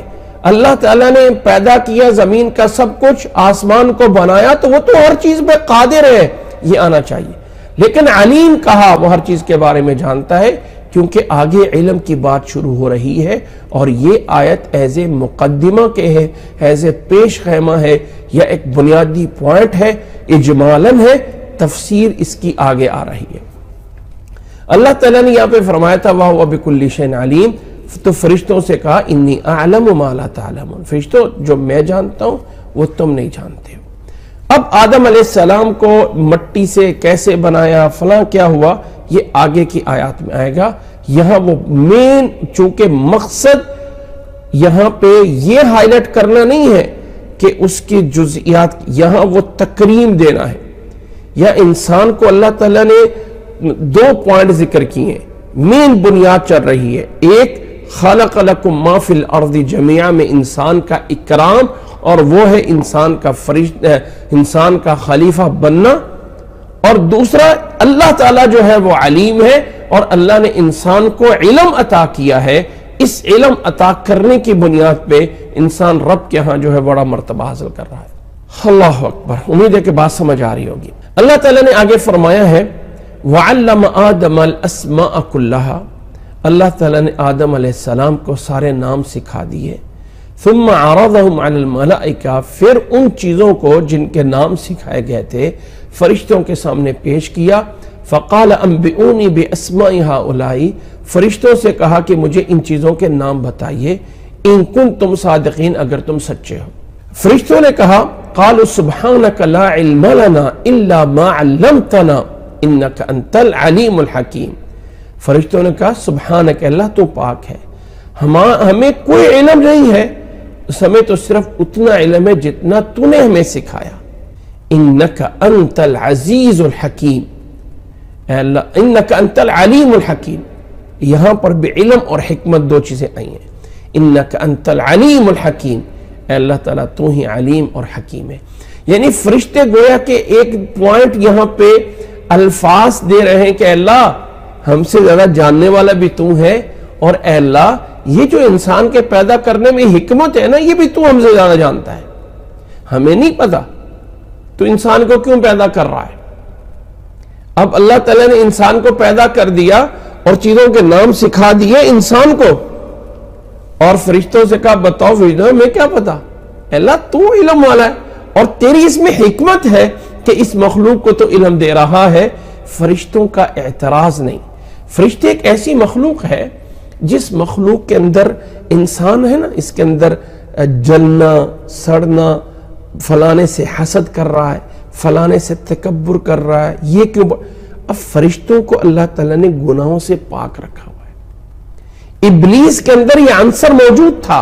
اللہ تعالیٰ نے پیدا کیا زمین کا سب کچھ، آسمان کو بنایا، تو وہ تو ہر چیز پہ قادر ہے، یہ آنا چاہیے، لیکن علیم کہا، وہ ہر چیز کے بارے میں جانتا ہے، کیونکہ آگے علم کی بات شروع ہو رہی ہے، اور یہ آیت ایز اے مقدمہ کے ہے، ایز اے پیش خیمہ ہے، یا ایک بنیادی پوائنٹ ہے، اجمالاً ہے، تفسیر اس کی آگے آ رہی ہے۔ اللہ تعالیٰ نے یہاں پہ فرمایا تھا وَهُوَ بِكُلِّ شَيْءٍ عَلِيمٌ، تو فرشتوں سے کہا انی اعلم ما لا تعلمون، فرشتوں جو میں جانتا ہوں وہ تم نہیں جانتے ہو۔ اب آدم علیہ السلام کو مٹی سے کیسے بنایا، فلاں کیا ہوا، یہ آگے کی آیات میں آئے گا۔ یہاں وہ مین چونکہ مقصد یہاں پہ یہ ہائی لائٹ کرنا نہیں ہے کہ اس کی جزئیات، یہاں وہ تکریم دینا ہے، یا انسان کو اللہ تعالیٰ نے دو پوائنٹ ذکر کیے ہیں، مین بنیاد چل رہی ہے، ایک خلق لکم ما فی الارض جمیعا میں انسان کا اکرام، اور وہ ہے انسان کا خلیفہ بننا، اور دوسرا اللہ تعالیٰ جو ہے وہ علیم ہے، اور اللہ نے انسان کو علم عطا کیا ہے، اس علم عطا کرنے کی بنیاد پہ انسان رب کے ہاں جو ہے بڑا مرتبہ حاصل کر رہا ہے۔ اللہ اکبر، امید ہے کہ بات سمجھ آ رہی ہوگی۔ اللہ تعالیٰ نے آگے فرمایا ہے وَعَلَّمَ آدَمَ الْأَسْمَاءَ كُلَّهَا، اللہ تعالیٰ نے آدم علیہ السلام کو سارے نام سکھا دیے، ثُمَّ عَرَضَهُمْ عَلَى الْمَلَائِكَةِ، پھر ان چیزوں کو جن کے نام سکھائے گئے تھے فرشتوں کے سامنے پیش کیا، فَقَالَ أَنْبِئُونِي بِأَسْمَاءِ هَؤُلَاءِ، فرشتوں سے کہا کہ مجھے ان چیزوں کے نام بتائیے، إِن كُنتُمْ صَادِقِينَ، اگر تم سچے ہو۔ فرشتوں نے کہا فقالوا سبحانك لا علم لنا الا ما علمتنا انك انت العلیم الحکیم. فرشتوں نے کہا سبحانک اللہ تو پاک ہے، ہمیں کوئی علم نہیں ہے، ہمیں تو صرف اتنا علم ہے جتنا تو نے ہمیں سکھایا. انک انت العزیز الحکیم، اے اللہ انک انت العلیم الحکیم. یہاں پر بھی علم اور حکمت دو چیزیں آئی ہیں. انک انت العلیم الحکیم، اے اللہ تعالیٰ تو ہی علیم اور حکیم ہے. یعنی فرشتے گویا کہ ایک پوائنٹ یہاں پہ الفاظ دے رہے ہیں کہ اے اللہ ہم سے زیادہ جاننے والا بھی تو ہے، اور اے اللہ یہ جو انسان کے پیدا کرنے میں حکمت ہے نا، یہ بھی تو ہم سے زیادہ جانتا ہے. ہمیں نہیں پتا تو انسان کو کیوں پیدا کر رہا ہے. اب اللہ تعالیٰ نے انسان کو پیدا کر دیا اور چیزوں کے نام سکھا دیے انسان کو، اور فرشتوں سے کہا بتاؤ فرشتوں میں کیا پتا. اللہ تو علم والا ہے، اور تیری اس میں حکمت ہے کہ اس مخلوق کو تو علم دے رہا ہے. فرشتوں کا اعتراض نہیں. فرشتے ایک ایسی مخلوق ہے جس مخلوق کے اندر انسان ہے نا، اس کے اندر جلنا سڑنا، فلانے سے حسد کر رہا ہے، فلانے سے تکبر کر رہا ہے، یہ کیوں. اب فرشتوں کو اللہ تعالیٰ نے گناہوں سے پاک رکھا ہوا ہے. ابلیس کے اندر یہ عنصر موجود تھا،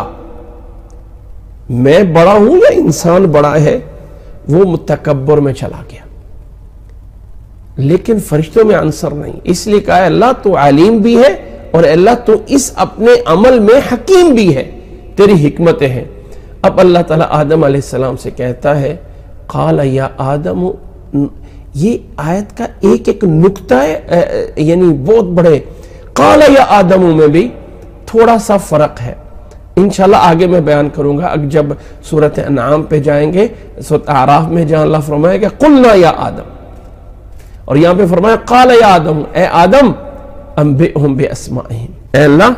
میں بڑا ہوں یا انسان بڑا ہے، وہ متکبر میں چلا گیا. لیکن فرشتوں میں عنصر نہیں، اس لیے کہا اللہ تو علیم بھی ہے اور اللہ تو اس اپنے عمل میں حکیم بھی ہے، تیری حکمتیں ہیں. اب اللہ تعالیٰ آدم علیہ السلام سے کہتا ہے قال یا آدم. یہ آیت کا ایک ایک نکتہ ہے، یعنی بہت بڑے. قال یا آدم میں بھی تھوڑا سا فرق ہے، انشاءاللہ آگے میں بیان کروں گا جب سورۃ انعام پہ جائیں گے. سورۃ اعراف میں جہاں اللہ فرمائے گا قلنا یا آدم، اور یہاں پہ فرمایا قال یا آدم، اے آدم انبئہم باسمائہم، اے اللہ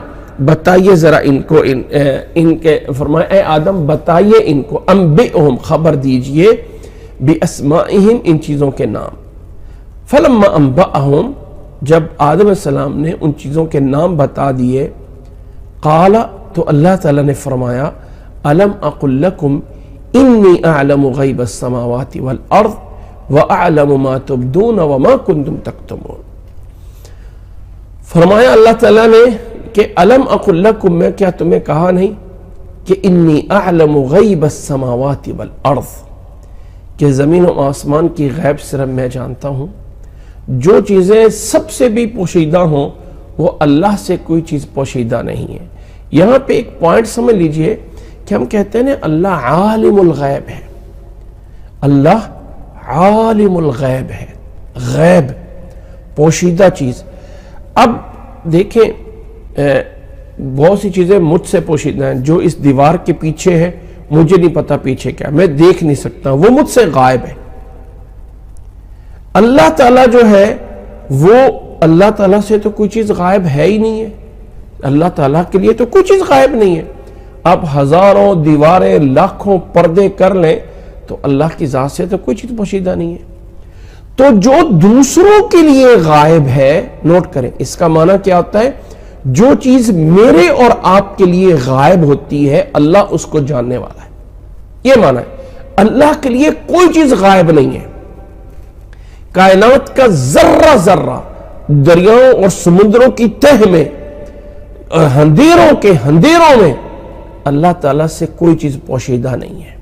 بتائیے ذرا ان کو، ان کے فرمایا اے آدم بتائیے ان کو، انبئہم خبر دیجئے، باسمائہم ان چیزوں کے نام. فلما انبأہم جب آدم علیہ السلام نے ان چیزوں کے نام بتا دیے، قال تو اللہ تعالیٰ نے فرمایا الم اقل لکم انی اعلم غیب السماوات والارض وَأَعْلَمُ مَا تُبْدُونَ وَمَا كُنْتُمْ تَكْتُمُونَ. فرمایا اللہ تعالیٰ نے کہ الم اقل لکم، میں کیا تمہیں کہا نہیں کہ انی اعلم غیب السماوات والارض، کہ زمین و آسمان کی غیب صرف میں جانتا ہوں. جو چیزیں سب سے بھی پوشیدہ ہوں وہ اللہ سے کوئی چیز پوشیدہ نہیں ہے. یہاں پہ ایک پوائنٹ سمجھ لیجئے کہ ہم کہتے ہیں اللہ عالم الغیب ہے، اللہ عالم الغیب ہے، غیب پوشیدہ چیز. اب دیکھیں بہت سی چیزیں مجھ سے پوشیدہ ہیں، جو اس دیوار کے پیچھے ہے مجھے نہیں پتا پیچھے کیا، میں دیکھ نہیں سکتا، وہ مجھ سے غائب ہے. اللہ تعالیٰ جو ہے وہ، اللہ تعالیٰ سے تو کوئی چیز غائب ہے ہی نہیں ہے، اللہ تعالیٰ کے لیے تو کوئی چیز غائب نہیں ہے. اب ہزاروں دیواریں لاکھوں پردے کر لیں تو اللہ کی ذات سے تو کوئی چیز پوشیدہ نہیں ہے. تو جو دوسروں کے لیے غائب ہے، نوٹ کریں اس کا معنی کیا ہوتا ہے، جو چیز میرے اور آپ کے لیے غائب ہوتی ہے اللہ اس کو جاننے والا ہے. یہ معنی ہے اللہ کے لیے کوئی چیز غائب نہیں ہے. کائنات کا ذرہ ذرہ دریاؤں اور سمندروں کی تہ میں، اندھیروں کے اندھیروں میں اللہ تعالیٰ سے کوئی چیز پوشیدہ نہیں ہے.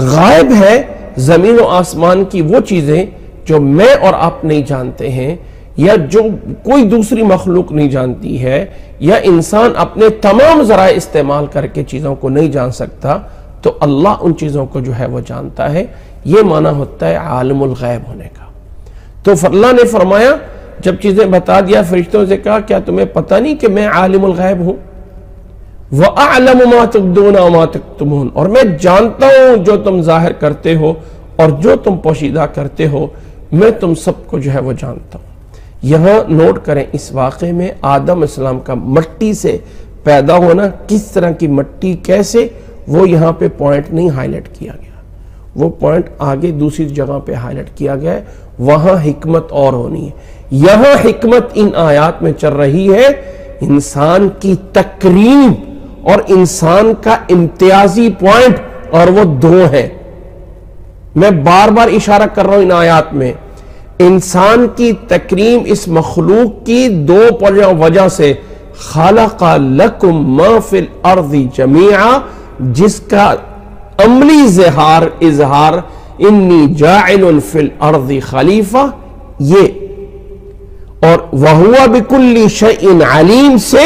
غائب ہے زمین و آسمان کی وہ چیزیں جو میں اور آپ نہیں جانتے ہیں، یا جو کوئی دوسری مخلوق نہیں جانتی ہے، یا انسان اپنے تمام ذرائع استعمال کر کے چیزوں کو نہیں جان سکتا، تو اللہ ان چیزوں کو جو ہے وہ جانتا ہے. یہ معنی ہوتا ہے عالم الغیب ہونے کا. تو اللہ نے فرمایا جب چیزیں بتا دیا، فرشتوں سے کہا کیا تمہیں پتہ نہیں کہ میں عالم الغیب ہوں، وَأَعْلَمُ مَا تُبْدُونَ وَمَا تَكْتُمُونَ، اور میں جانتا ہوں جو تم ظاہر کرتے ہو اور جو تم پوشیدہ کرتے ہو، میں تم سب کو جو ہے وہ جانتا ہوں. یہاں نوٹ کریں اس واقعے میں آدم السلام کا مٹی سے پیدا ہونا، کس طرح کی مٹی، کیسے، وہ یہاں پہ پوائنٹ نہیں ہائی لائٹ کیا گیا، وہ پوائنٹ آگے دوسری جگہ پہ ہائی لائٹ کیا گیا ہے. وہاں حکمت اور ہونی ہے. یہاں حکمت ان آیات میں چل رہی ہے انسان کی تکریم اور انسان کا امتیازی پوائنٹ، اور وہ دو ہیں. میں بار بار اشارہ کر رہا ہوں ان آیات میں، انسان کی تکریم اس مخلوق کی دو وجہ سے، خالق لکم ما فی الارض جمیعا، جس کا عملی اظہار انی جاعل فی الارض خلیفہ، یہ اور وَهُوَ بِكُلِّ شَيْءٍ عَلِيمٍ سے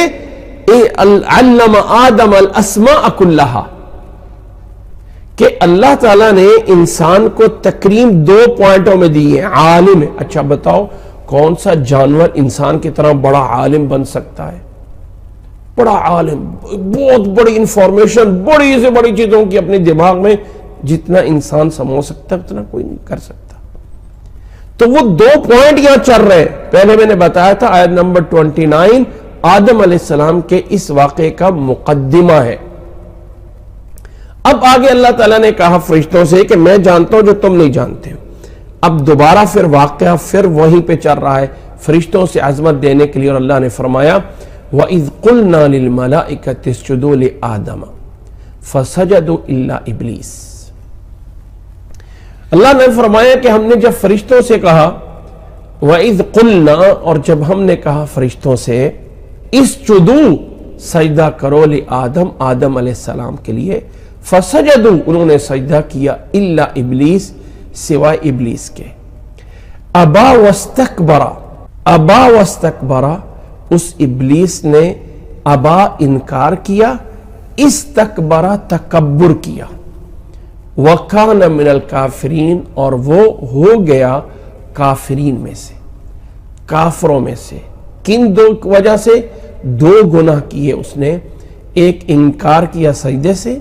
علم آدم الاسماء کلہا، کہ اللہ تعالیٰ نے انسان کو تکریم دو پوائنٹوں میں دی ہے۔ عالم ہے، اچھا بتاؤ کون سا جانور انسان کی طرح بڑا عالم بن سکتا ہے؟ بڑا عالم، بہت بڑی انفارمیشن، بڑی سے بڑی چیزوں کی اپنے دماغ میں جتنا انسان سمو سکتا ہے اتنا کوئی نہیں کر سکتا۔ تو وہ دو پوائنٹ یہاں چل رہے ہیں۔ پہلے میں نے بتایا تھا آیت نمبر 29 آدم علیہ السلام کے اس واقعے کا مقدمہ ہے۔ اب آگے اللہ تعالیٰ نے کہا فرشتوں سے کہ میں جانتا ہوں جو تم نہیں جانتے ہو۔ اب دوبارہ پھر واقعہ پھر وہیں پہ چل رہا ہے فرشتوں سے عظمت دینے کے لیے، اور اللہ نے فرمایا وَإِذْ قُلْنَا لِلْمَلَائِكَةِ اسْجُدُوا لِآدَمَ فَسَجَدُوا إِلَّا إِبْلِيسَ۔ اللہ نے فرمایا کہ ہم نے جب فرشتوں سے کہا وَإِذْ قُلْنَا، اور جب ہم نے کہا فرشتوں سے اسجدوا، سجدہ کرو لآدم، آدم علیہ السلام کے لیے، فسجدوا، انہوں نے سجدہ کیا، الا ابلیس، سوائے ابلیس کے، ابا واستکبر، اس ابلیس نے ابا انکار کیا، استکبر تکبر کیا، وکان من الکافرین، اور وہ ہو گیا کافرین میں سے، کافروں میں سے۔ کن دو وجہ سے؟ دو گناہ کیے اس نے، ایک انکار کیا سجدے سے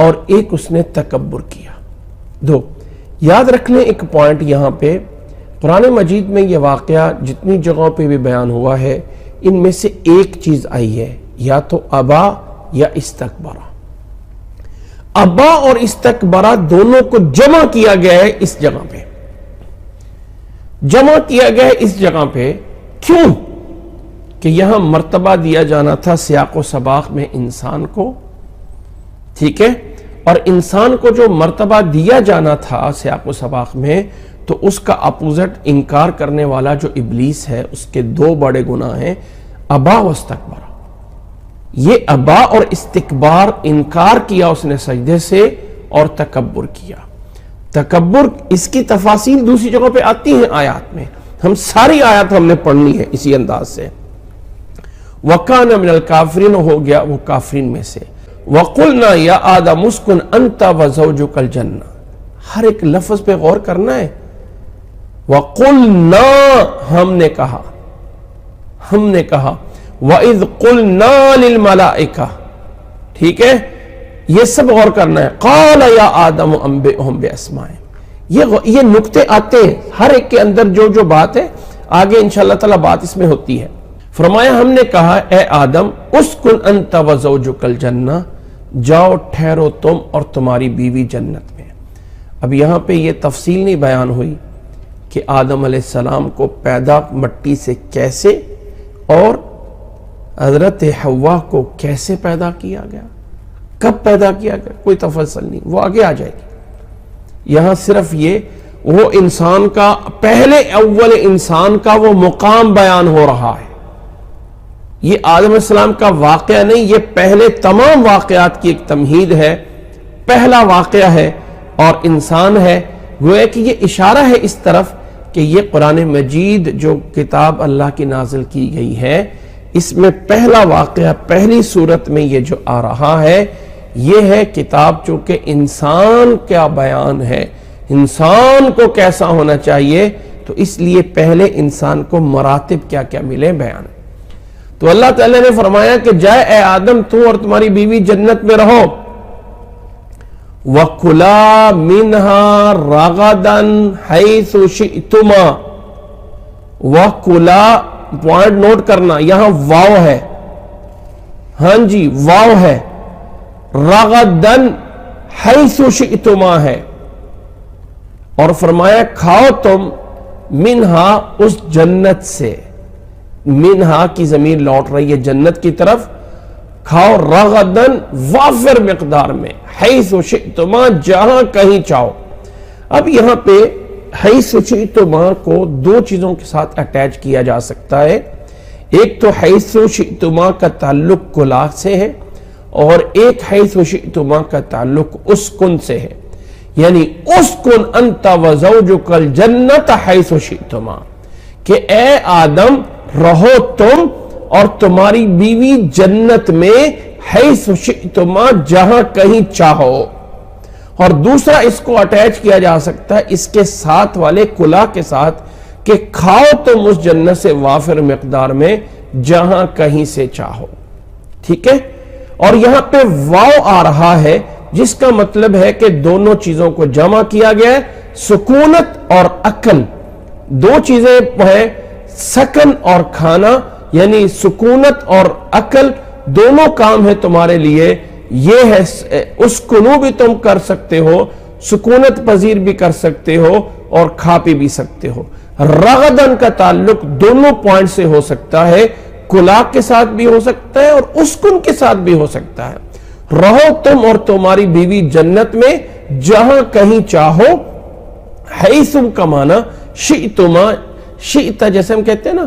اور ایک اس نے تکبر کیا، دو۔ یاد رکھ لیں ایک پوائنٹ یہاں پہ، قرآن مجید میں یہ واقعہ جتنی جگہوں پہ بھی بیان ہوا ہے ان میں سے ایک چیز آئی ہے، یا تو ابا یا استکبرا۔ ابا اور استکبرا دونوں کو جمع کیا گیا ہے اس جگہ پہ، جمع کیا گیا ہے اس جگہ پہ، کیوں؟ کہ یہاں مرتبہ دیا جانا تھا سیاق و سباق میں انسان کو، ٹھیک ہے، اور انسان کو جو مرتبہ دیا جانا تھا سیاق و سباق میں، تو اس کا اپوزٹ انکار کرنے والا جو ابلیس ہے، اس کے دو بڑے گناہ ہیں، ابا و استکبر۔ یہ ابا اور استکبار، انکار کیا اس نے سجدے سے اور تکبر کیا۔ تکبر اس کی تفاصیل دوسری جگہ پہ آتی ہیں آیات میں، ہم ساری آیات ہم نے پڑھنی ہے اسی انداز سے۔ وَكَانَ مِنَ الْكَافِرِينَ، ہو گیا وہ کافرین میں سے۔ وَقُلْنَا يَا آدَمُ اسْكُنْ أَنْتَ وَزَوْجُكَ الْجَنَّةَ، ہر ایک لفظ پہ غور کرنا ہے۔ وَقُلْنَا، ہم نے کہا، ہم نے کہا، وَإِذْ قُلْنَا لِلْمَلَائِكَةِ، ٹھیک ہے، یہ سب غور کرنا ہے۔ قَالَ يَا آدَمُ أَنْبِئْهُمْ بِأَسْمَائِهِمْ، یہ نکتے آتے ہیں ہر ایک کے اندر، جو بات ہے آگے انشاءاللہ تعالی بات اس میں ہوتی ہے۔ فرمایا ہم نے کہا اے آدم اسکن انت وزوجک الجنہ، جاؤ ٹھہرو تم اور تمہاری بیوی جنت میں۔ اب یہاں پہ یہ تفصیل نہیں بیان ہوئی کہ آدم علیہ السلام کو پیدا مٹی سے کیسے اور حضرت حوا کو کیسے پیدا کیا گیا، کب پیدا کیا گیا، کوئی تفصیل نہیں، وہ آگے آ جائے گی۔ یہاں صرف یہ وہ انسان کا، پہلے اول انسان کا وہ مقام بیان ہو رہا ہے۔ یہ آدم علیہ السلام کا واقعہ نہیں، یہ پہلے تمام واقعات کی ایک تمہید ہے، پہلا واقعہ ہے اور انسان ہے۔ وہ ہے کہ یہ اشارہ ہے اس طرف کہ یہ قرآن مجید جو کتاب اللہ کی نازل کی گئی ہے، اس میں پہلا واقعہ، پہلی صورت میں یہ جو آ رہا ہے، یہ ہے کتاب چونکہ انسان کا بیان ہے، انسان کو کیسا ہونا چاہیے، تو اس لیے پہلے انسان کو مراتب کیا کیا ملے بیان۔ تو اللہ تعالیٰ نے فرمایا کہ جائے اے آدم تو اور تمہاری بیوی جنت میں رہو، وَكُلَا مِنْهَا رَغَدًا حَيْثُ شِئْتُمَا، وَكُلَا، پوائنٹ نوٹ کرنا، یہاں واو ہے، ہاں جی واو ہے، رَغَدًا حَيْثُ شِئْتُمَا ہے، اور فرمایا کھاؤ تم منہا، اس جنت سے، منہا کی ضمیر لوٹ رہی ہے جنت کی طرف، کھاؤ رغدن، وافر مقدار میں، حیث شئتما، جہاں کہیں چاہو۔ اب یہاں پہ حیث شئتما کو دو چیزوں کے ساتھ اٹیچ کیا جا سکتا ہے. ایک تو حیث شئتما کا تعلق کلا سے ہے اور ایک حیث شئتما کا تعلق اسکن سے ہے. یعنی اسکن انت وزوجک الجنت حیث شئتما، کہ اے آدم رہو تم اور تمہاری بیوی جنت میں حیث شئتما، جہاں کہیں چاہو. اور دوسرا اس کو اٹیچ کیا جا سکتا ہے اس کے ساتھ والے کلا کے ساتھ کہ کھاؤ تم اس جنت سے وافر مقدار میں جہاں کہیں سے چاہو. ٹھیک ہے. اور یہاں پہ واو آ رہا ہے جس کا مطلب ہے کہ دونوں چیزوں کو جمع کیا گیا ہے. سکونت اور عقل دو چیزیں ہیں، سکن اور کھانا، یعنی سکونت اور عقل دونوں کام ہے تمہارے لیے. یہ ہے اسکنو بھی تم کر سکتے ہو، سکونت پذیر بھی کر سکتے ہو اور کھا پی بھی سکتے ہو. رغدن کا تعلق دونوں پوائنٹ سے ہو سکتا ہے، کلا کے ساتھ بھی ہو سکتا ہے اور اسکن کے ساتھ بھی ہو سکتا ہے. رہو تم اور تمہاری بیوی جنت میں جہاں کہیں چاہو. حیثم کا معنی شئتما، شئتا جیسے ہم کہتے ہیں نا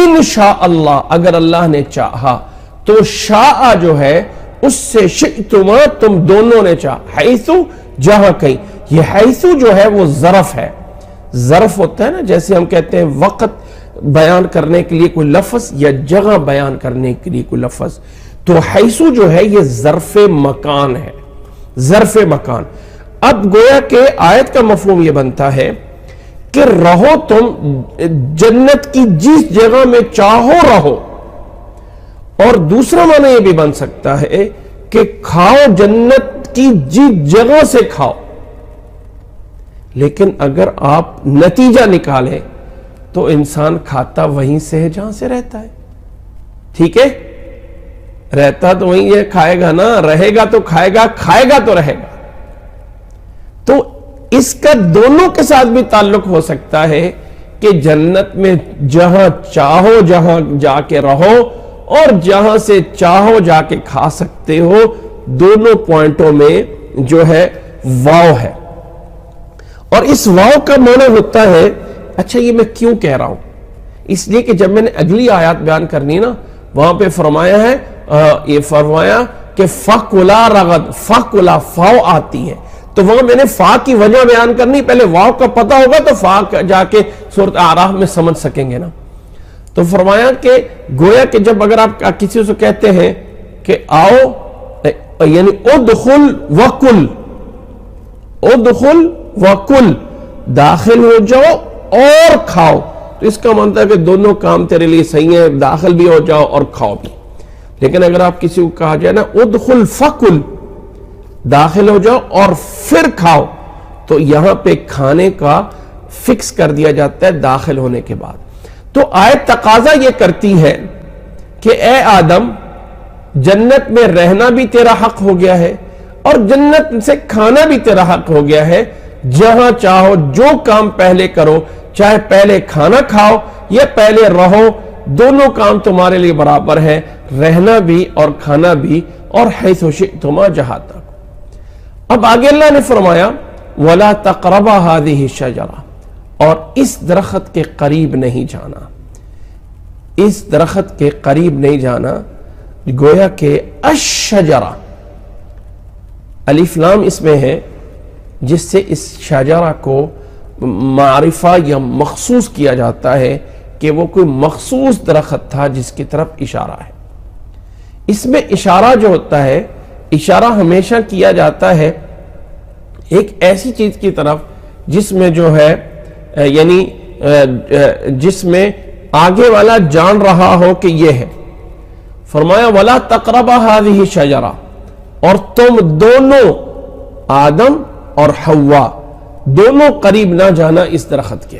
انشاء اللہ، اگر اللہ نے چاہا، تو شاء جو ہے اس سے شئتما تم دونوں نے چاہا. حیثو جہاں کہیں، یہ حیثو جو ہے وہ ظرف ہے. ظرف ہوتا ہے نا، جیسے ہم کہتے ہیں وقت بیان کرنے کے لیے کوئی لفظ یا جگہ بیان کرنے کے لیے کوئی لفظ، تو حیثو جو ہے یہ ظرف مکان ہے. ظرف مکان. اب گویا کہ آیت کا مفہوم یہ بنتا ہے کہ رہو تم جنت کی جس جگہ میں چاہو رہو. اور دوسرا معنی یہ بھی بن سکتا ہے کہ کھاؤ جنت کی جس جگہ سے کھاؤ. لیکن اگر آپ نتیجہ نکالیں تو انسان کھاتا وہیں سے ہے جہاں سے رہتا ہے. ٹھیک ہے. رہتا تو وہیں ہے، کھائے گا نا، رہے گا تو کھائے گا، کھائے گا تو رہے گا. تو اس کا دونوں کے ساتھ بھی تعلق ہو سکتا ہے کہ جنت میں جہاں چاہو جہاں جا کے رہو اور جہاں سے چاہو جا کے کھا سکتے ہو. دونوں پوائنٹوں میں جو ہے واو ہے. اور اس واو کا معنی ہوتا ہے، اچھا یہ میں کیوں کہہ رہا ہوں؟ اس لیے کہ جب میں نے اگلی آیات بیان کرنی نا، وہاں پہ فرمایا ہے، یہ فرمایا کہ فَقُلَا رغد، فَقُلَا فاو آتی ہے، تو وہاں میں نے فا کی وجہ بیان کرنی. پہلے واو کا پتہ ہوگا تو فا جا کے سورۃ اعراف میں سمجھ سکیں گے نا. تو فرمایا کہ گویا کہ جب اگر آپ کسی سے کہتے ہیں کہ آؤ، یعنی ادخل وکل، ادخل وکل، داخل ہو جاؤ اور کھاؤ، تو اس کا مطلب ہے کہ دونوں کام تیرے لیے صحیح ہیں، داخل بھی ہو جاؤ اور کھاؤ بھی. لیکن اگر آپ کسی کو کہا جائے نا ادخل فکل، داخل ہو جاؤ اور پھر کھاؤ، تو یہاں پہ کھانے کا فکس کر دیا جاتا ہے داخل ہونے کے بعد. تو آیت تقاضا یہ کرتی ہے کہ اے آدم، جنت میں رہنا بھی تیرا حق ہو گیا ہے اور جنت سے کھانا بھی تیرا حق ہو گیا ہے. جہاں چاہو جو کام پہلے کرو، چاہے پہلے کھانا کھاؤ یا پہلے رہو، دونوں کام تمہارے لیے برابر ہیں، رہنا بھی اور کھانا بھی. اور حیث شئتما، جہاں تک. اب آگے اللہ نے فرمایا وَلَا تَقْرَبَا هَذِهِ الشَّجَرَةَ، اور اس درخت کے قریب نہیں جانا. اس درخت کے قریب نہیں جانا. گویا کہ الشجرہ، الف لام اس میں ہے جس سے اس شجرہ کو معرفہ یا مخصوص کیا جاتا ہے کہ وہ کوئی مخصوص درخت تھا جس کی طرف اشارہ ہے. اس میں اشارہ جو ہوتا ہے، اشارہ ہمیشہ کیا جاتا ہے ایک ایسی چیز کی طرف جس میں جو ہے یعنی جس میں آگے والا جان رہا ہو کہ یہ ہے. فرمایا وَلَا تَقْرَبَا هَذِهِ الشَّجَرَةَ، اور تم دونوں آدم اور حوا دونوں قریب نہ جانا اس درخت کے.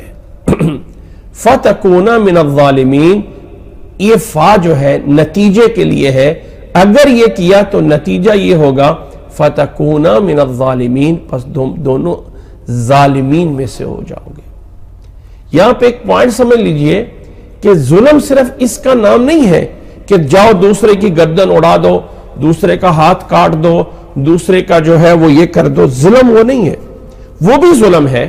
فَتَكُونَ مِنَ الظَّالِمِينَ، یہ فا جو ہے نتیجے کے لیے ہے. اگر یہ کیا تو نتیجہ یہ ہوگا فَتَكُونَ مِنَ الظَّالِمِينَ، پس دونوں ظالمین میں سے ہو جاؤ گے. یہاں پہ ایک پوائنٹ سمجھ لیجئے کہ ظلم صرف اس کا نام نہیں ہے کہ جاؤ دوسرے کی گردن اڑا دو، دوسرے کا ہاتھ کاٹ دو، دوسرے کا جو ہے وہ یہ کر دو. ظلم وہ نہیں ہے. وہ بھی ظلم ہے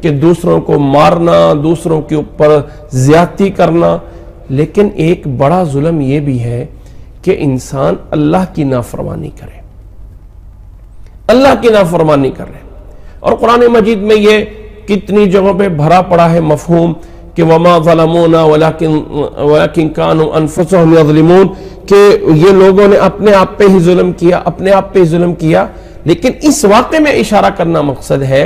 کہ دوسروں کو مارنا، دوسروں کے اوپر زیادتی کرنا، لیکن ایک بڑا ظلم یہ بھی ہے کہ انسان اللہ کی نافرمانی کرے، اللہ کی نافرمانی کرے۔ اور قرآن مجید میں یہ کتنی جگہوں پہ بھرا پڑا ہے مفہوم کہ وما ظلمونا ولکن کانوا انفسهم یظلمون، کہ یہ لوگوں نے اپنے آپ پہ ہی ظلم کیا، اپنے آپ پہ ہی ظلم کیا۔ لیکن اس واقعے میں اشارہ کرنا مقصد ہے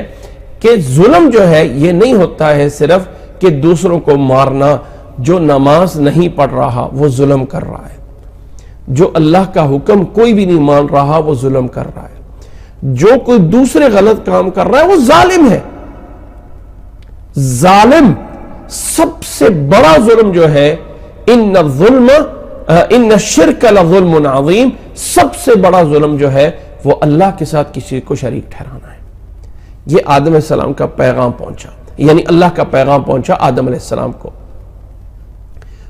کہ ظلم جو ہے یہ نہیں ہوتا ہے صرف کہ دوسروں کو مارنا، جو نماز نہیں پڑھ رہا وہ ظلم کر رہا ہے، جو اللہ کا حکم کوئی بھی نہیں مان رہا وہ ظلم کر رہا ہے، جو کوئی دوسرے غلط کام کر رہا ہے وہ ظالم ہے۔ ظالم سب سے بڑا ظلم جو ہے، ان الشرک لظلم عظیم، سب سے بڑا ظلم جو ہے وہ اللہ کے ساتھ کسی کو شریک ٹھہرانا ہے۔ یہ آدم علیہ السلام کا پیغام پہنچا، یعنی اللہ کا پیغام پہنچا آدم علیہ السلام کو۔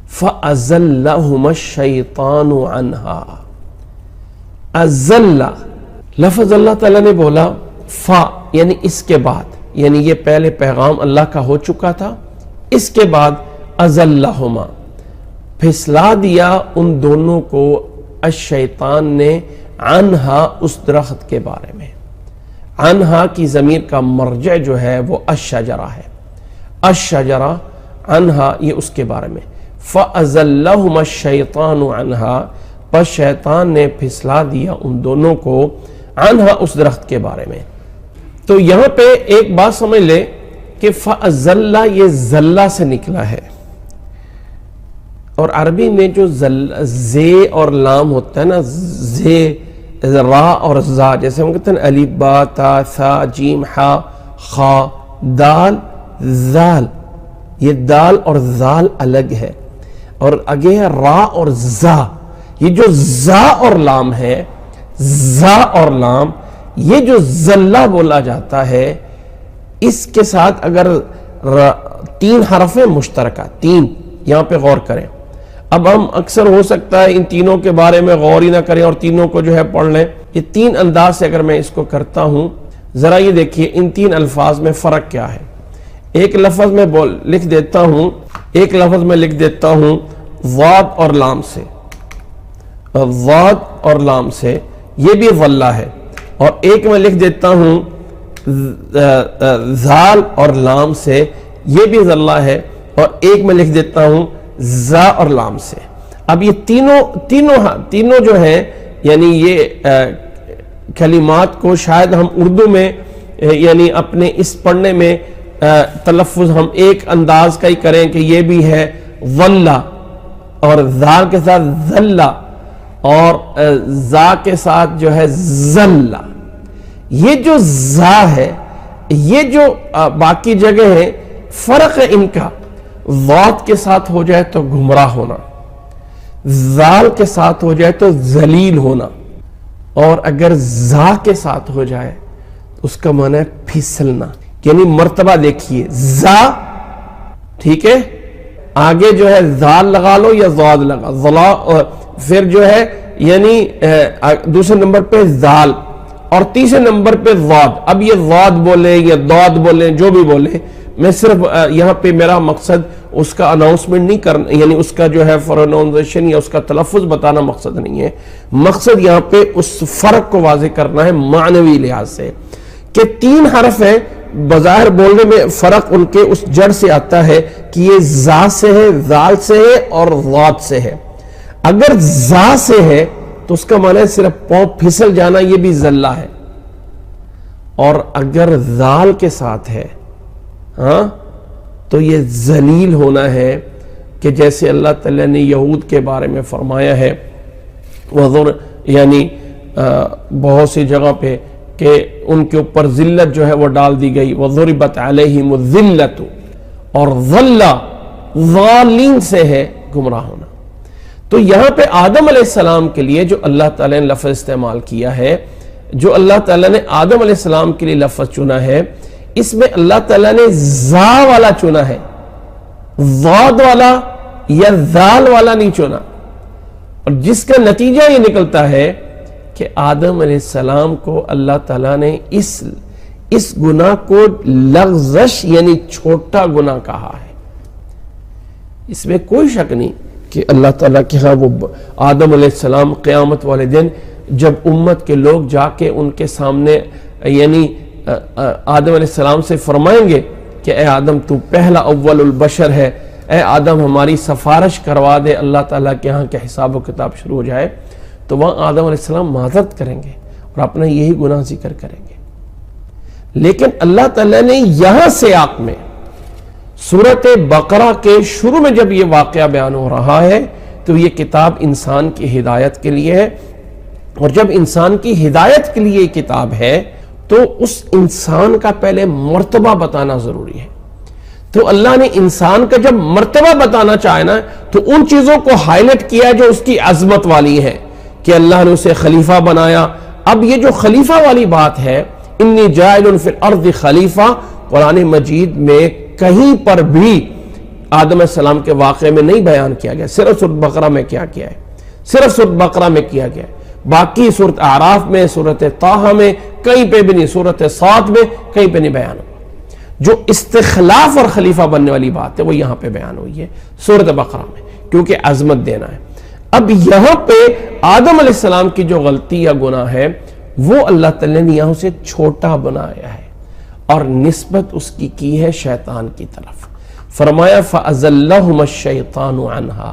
فَأَزَلَّهُمَ الشَّيْطَانُ عَنْهَا، ازل، لفظ اللہ تعالیٰ نے بولا فا یعنی اس کے بعد، یعنی یہ پہلے پیغام اللہ کا ہو چکا تھا، اس کے بعد ازلہما، پھسلا دیا ان دونوں کو الشیطان نے، عنہا اس درخت کے بارے میں۔ عنہا کی ضمیر کا مرجع جو ہے وہ الشجرہ ہے، الشجرہ عنہا یہ اس کے بارے میں۔ فَأَزَلَّهُمَ الشَّيْطَانُ عَنْهَا، پس شیطان نے پھسلا دیا ان دونوں کو، عنہا اس درخت کے بارے میں۔ تو یہاں پہ ایک بات سمجھ لے کہ فَأَزَلَّ یہ زلہ سے نکلا ہے، اور عربی میں جو زے اور لام ہوتا ہے نا، زے، را اور زا، جیسے ہم کہتے ہیں الف با تا ثا جیم ہا خا دال زال، یہ دال اور زال الگ ہے، اور آگے ہے را اور زا۔ یہ جو زا اور لام ہے، زا اور لام، یہ جو زلہ بولا جاتا ہے، اس کے ساتھ اگر تین حرف مشترکہ، تین، یہاں پہ غور کریں۔ اب ہم اکثر ہو سکتا ہے ان تینوں کے بارے میں غور ہی نہ کریں اور تینوں کو جو ہے پڑھ لیں۔ یہ تین انداز سے اگر میں اس کو کرتا ہوں، ذرا یہ دیکھیے ان تین الفاظ میں فرق کیا ہے۔ ایک لفظ میں لکھ دیتا ہوں، ایک لفظ میں لکھ دیتا ہوں ضاد اور لام سے، ضاد اور لام سے، یہ بھی ظلہ ہے، اور ایک میں لکھ دیتا ہوں ذال اور لام سے، یہ بھی ظلہ ہے، اور ایک میں لکھ دیتا ہوں زا اور لام سے۔ اب یہ تینوں جو ہیں، یعنی یہ کلمات کو شاید ہم اردو میں یعنی اپنے اس پڑھنے میں تلفظ ہم ایک انداز کا ہی کریں کہ یہ بھی ہے ظلہ، اور ذال کے ساتھ ذلہ، اور زا کے ساتھ جو ہے زلہ۔ یہ جو زا ہے، یہ جو باقی جگہ ہے، فرق ہے ان کا، ضاد کے ساتھ ہو جائے تو گمراہ ہونا، زال کے ساتھ ہو جائے تو ذلیل ہونا، اور اگر زا کے ساتھ ہو جائے اس کا معنی ہے پھسلنا۔ یعنی مرتبہ دیکھیے، زا، ٹھیک ہے، آگے جو ہے زال لگا لو یا ضاد لگا، پھر جو ہے یعنی دوسرے نمبر پہ زال، اور تیسرے نمبر پہ ضاد۔ اب یہ ضاد بولے یا ضاد بولے، جو بھی بولے، میں صرف یہاں پہ میرا مقصد اس کا اناؤنسمنٹ نہیں کرنا، یعنی اس کا جو ہے پروننسیشن یا اس کا تلفظ بتانا مقصد نہیں ہے، مقصد یہاں پہ اس فرق کو واضح کرنا ہے معنوی لحاظ سے، کہ تین حرف ہیں، بظاہر بولنے میں فرق ان کے اس جڑ سے آتا ہے کہ یہ زا سے ہے، زال سے ہے اور ضاد سے ہے۔ اگر زا سے ہے تو اس کا معنی ہے صرف پاؤں پھسل جانا، یہ بھی زلہ ہے، اور اگر زال کے ساتھ ہے ہاں تو یہ ذلیل ہونا ہے، کہ جیسے اللہ تعالیٰ نے یہود کے بارے میں فرمایا ہے، یعنی بہت سی جگہ پہ کہ ان کے اوپر ذلت جو ہے وہ ڈال دی گئی، وَضُرِبَتْ عَلَيْهِمُ الذِّلَّةُ، اور ظَلَّ ظالین سے ہے گمراہ ہونا۔ تو یہاں پہ آدم علیہ السلام کے لیے جو اللہ تعالیٰ نے لفظ استعمال کیا ہے، جو اللہ تعالیٰ نے آدم علیہ السلام کے لیے لفظ چنا ہے، اس میں اللہ تعالیٰ نے زا والا چنا ہے، ضاد والا یا ذال والا نہیں چنا، اور جس کا نتیجہ یہ نکلتا ہے کہ آدم علیہ السلام کو اللہ تعالیٰ نے اس گناہ کو لغزش یعنی چھوٹا گناہ کہا ہے۔ اس میں کوئی شک نہیں کہ اللہ تعالیٰ کے ہاں وہ آدم علیہ السلام قیامت والے دن جب امت کے لوگ جا کے ان کے سامنے یعنی آدم علیہ السلام سے فرمائیں گے کہ اے آدم تو پہلا اول البشر ہے، اے آدم ہماری سفارش کروا دے اللہ تعالیٰ کے ہاں کہ حساب و کتاب شروع ہو جائے، تو وہاں آدم علیہ السلام معذرت کریں گے اور اپنا یہی گناہ ذکر کریں گے۔ لیکن اللہ تعالیٰ نے یہاں سیاق میں سورۃ بقرہ کے شروع میں جب یہ واقعہ بیان ہو رہا ہے تو یہ کتاب انسان کی ہدایت کے لیے ہے، اور جب انسان کی ہدایت کے لیے یہ کتاب ہے تو اس انسان کا پہلے مرتبہ بتانا ضروری ہے۔ تو اللہ نے انسان کا جب مرتبہ بتانا چاہے نا تو ان چیزوں کو ہائی لائٹ کیا جو اس کی عظمت والی ہے کہ اللہ نے اسے خلیفہ بنایا۔ اب یہ جو خلیفہ والی بات ہے، انی جاعل فی الارض خلیفہ، قرآن مجید میں کہیں پر بھی آدم علیہ السلام کے واقعے میں نہیں بیان کیا گیا، صرف سورۃ بقرہ میں کیا کیا ہے، صرف سورۃ بقرہ میں کیا گیا ہے، باقی سورۃ اعراف میں، سورۃ طٰہٰ میں کہیں پہ بھی نہیں، سورۃ صاد میں کہیں پہ نہیں بیان ہوا۔ جو استخلاف اور خلیفہ بننے والی بات ہے وہ یہاں پہ بیان ہوئی ہے سورۃ بقرہ میں، کیونکہ عظمت دینا ہے۔ اب یہاں پہ آدم علیہ السلام کی جو غلطی یا گناہ ہے وہ اللہ تعالیٰ نے یہاں سے چھوٹا بنایا ہے اور نسبت اس کی ہے شیطان کی طرف۔ فرمایا فَأَزَلَّهُمَ الشَّيْطَانُ عَنْهَا،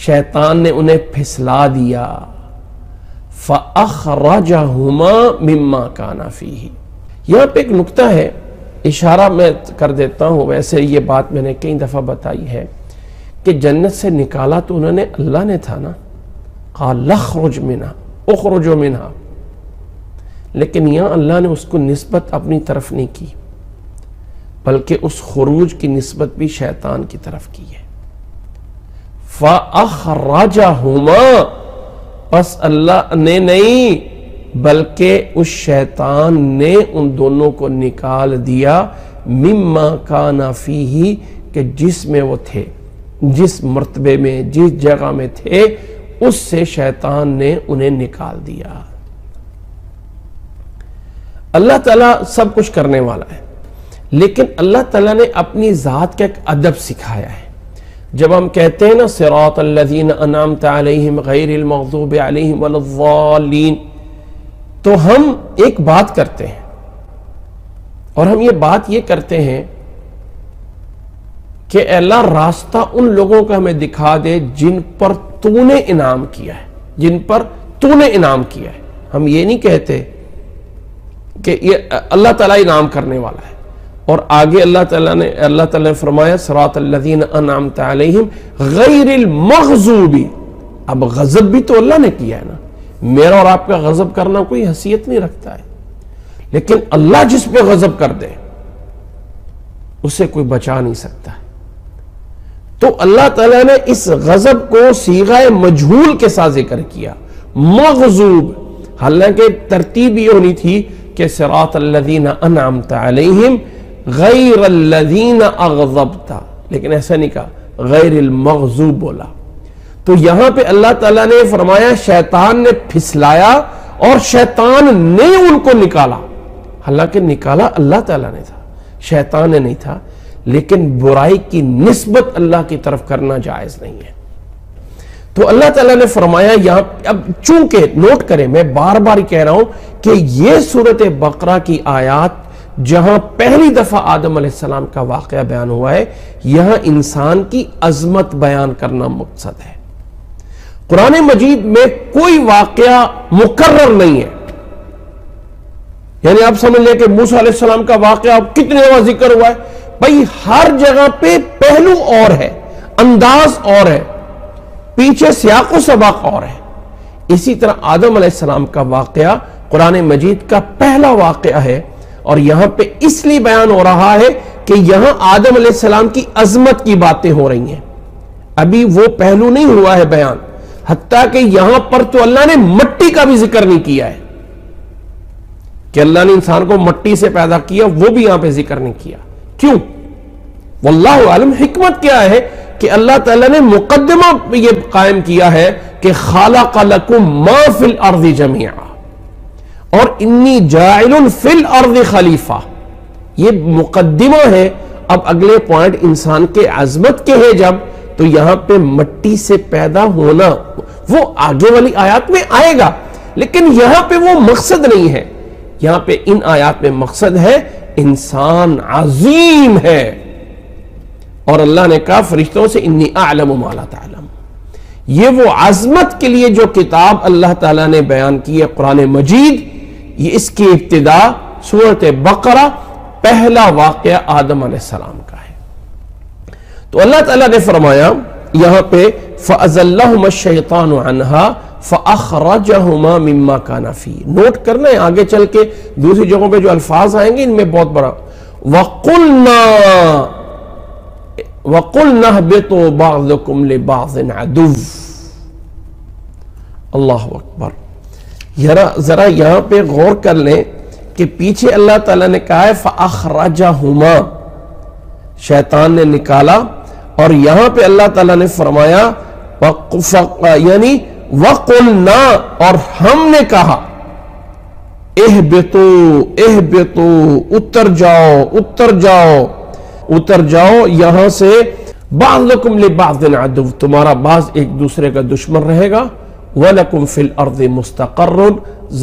شیطان نے انہیں پھسلا دیا، فَأَخْرَجَهُمَا مِمَّا كَانَ فِيهِ۔ یہاں پہ ایک نکتہ ہے، اشارہ میں کر دیتا ہوں، ویسے یہ بات میں نے کئی دفعہ بتائی ہے کہ جنت سے نکالا تو انہوں نے اللہ نے تھا نا، قَالَ اخْرُجْ مِنْهَا اخْرُجُوا مِنْهَا، لیکن یہاں اللہ نے اس کو نسبت اپنی طرف نہیں کی، بلکہ اس خروج کی نسبت بھی شیطان کی طرف کی ہے۔ فَأَخْرَجَهُمَا، پس اللہ نے نہیں بلکہ اس شیطان نے ان دونوں کو نکال دیا، مما کان فیہ، کہ جس میں وہ تھے، جس مرتبے میں جس جگہ میں تھے اس سے شیطان نے انہیں نکال دیا۔ اللہ تعالیٰ سب کچھ کرنے والا ہے، لیکن اللہ تعالیٰ نے اپنی ذات کا ایک ادب سکھایا ہے۔ جب ہم کہتے ہیں نا صراط الذین انعمت علیہم غیر المغضوب علیہم ولا الضالین، تو ہم ایک بات کرتے ہیں، اور ہم یہ بات یہ کرتے ہیں کہ اے اللہ راستہ ان لوگوں کا ہمیں دکھا دے جن پر تو نے انعام کیا ہے، جن پر تو نے انعام کیا ہے۔ ہم یہ نہیں کہتے کہ یہ اللہ تعالیٰ انعام کرنے والا ہے، اور آگے اللہ تعالیٰ نے فرمایا صراط الذین انعمت علیہم غیر المغضوب، اب غضب بھی تو اللہ نے کیا ہے نا، میرا اور آپ کا غضب کرنا کوئی حیثیت نہیں رکھتا ہے، لیکن اللہ جس پہ غضب کر دے اسے کوئی بچا نہیں سکتا ہے۔ تو اللہ تعالیٰ نے اس غضب کو صیغہ مجہول کے ساتھ ذکر کیا، مغضوب، حالانکہ ترتیب یہ ہونی تھی کہ صراط الذین انعمت علیہم غیر الذین اغضبت، لیکن ایسا نہیں کہا، غیر المغضوب بولا۔ تو یہاں پہ اللہ تعالیٰ نے فرمایا شیطان نے پھسلایا اور شیطان نے ان کو نکالا، حالانکہ نکالا اللہ تعالیٰ نے تھا، شیطان نے نہیں تھا، لیکن برائی کی نسبت اللہ کی طرف کرنا جائز نہیں ہے۔ تو اللہ تعالیٰ نے فرمایا یہاں، اب چونکہ نوٹ کریں، میں بار بار کہہ رہا ہوں کہ یہ سورۃ بقرہ کی آیات جہاں پہلی دفعہ آدم علیہ السلام کا واقعہ بیان ہوا ہے، یہاں انسان کی عظمت بیان کرنا مقصد ہے۔ قرآن مجید میں کوئی واقعہ مکرر نہیں ہے، یعنی آپ سمجھ لیں کہ موسیٰ علیہ السلام کا واقعہ کتنے دفعہ ذکر ہوا ہے، بھائی ہر جگہ پہ پہلو اور ہے، انداز اور ہے، پیچھے سیاق و سباق اور ہے۔ اسی طرح آدم علیہ السلام کا واقعہ قرآن مجید کا پہلا واقعہ ہے، اور یہاں پہ اس لیے بیان ہو رہا ہے کہ یہاں آدم علیہ السلام کی عظمت کی باتیں ہو رہی ہیں، ابھی وہ پہلو نہیں ہوا ہے بیان، حتیٰ کہ یہاں پر تو اللہ نے مٹی کا بھی ذکر نہیں کیا ہے کہ اللہ نے انسان کو مٹی سے پیدا کیا، وہ بھی یہاں پہ ذکر نہیں کیا۔ کیوں؟ واللہ عالم، حکمت کیا ہے کہ اللہ تعالیٰ نے مقدمہ یہ قائم کیا ہے کہ خالق لکم ما فی الارض جمیعا، اور انی جاعل فی الارض خلیفہ، یہ مقدمہ ہے. اب اگلے پوائنٹ انسان کے عظمت کے ہے جب، تو یہاں پہ مٹی سے پیدا ہونا وہ آگے والی آیات میں آئے گا، لیکن یہاں پہ وہ مقصد نہیں ہے. یہاں پہ ان آیات میں مقصد ہے انسان عظیم ہے، اور اللہ نے کہا فرشتوں سے انی اعلم ما لا تعلم. یہ وہ عظمت کے لیے جو کتاب اللہ تعالیٰ نے بیان کی ہے قرآن مجید، یہ اس کی ابتدا سورۃ بقرہ پہلا واقعہ آدم علیہ السلام کا ہے. تو اللہ تعالیٰ نے فرمایا یہاں پہ فَأَزَلَّهُمَا الشَّيْطَانُ عَنْهَا فَأَخْرَجَهُمَا مِمَّا كَانَ فِيهِ. نوٹ کرنا ہے آگے چل کے دوسری جگہوں پہ جو الفاظ آئیں گے ان میں بہت بڑا وَقُلْنَا اهْبِطُوا بَعْضُكُمْ لِبَعْضٍ عَدُوٌّ. اللہ اکبر. ذرا یہاں پہ غور کر لیں کہ پیچھے اللہ تعالیٰ نے کہا ہے فَأَخْرَجَهُمَا، شیطان نے نکالا، اور یہاں پہ اللہ تعالیٰ نے فرمایا یعنی وَقُلْنَا، اور ہم نے کہا اہبطوا اتر جاؤ یہاں سے، بعضکم لبعض عدو، تمہارا بعض ایک دوسرے کا دشمن رہے گا، وَلَكُمْ فِي الْأَرْضِ مُسْتَقَرٌ،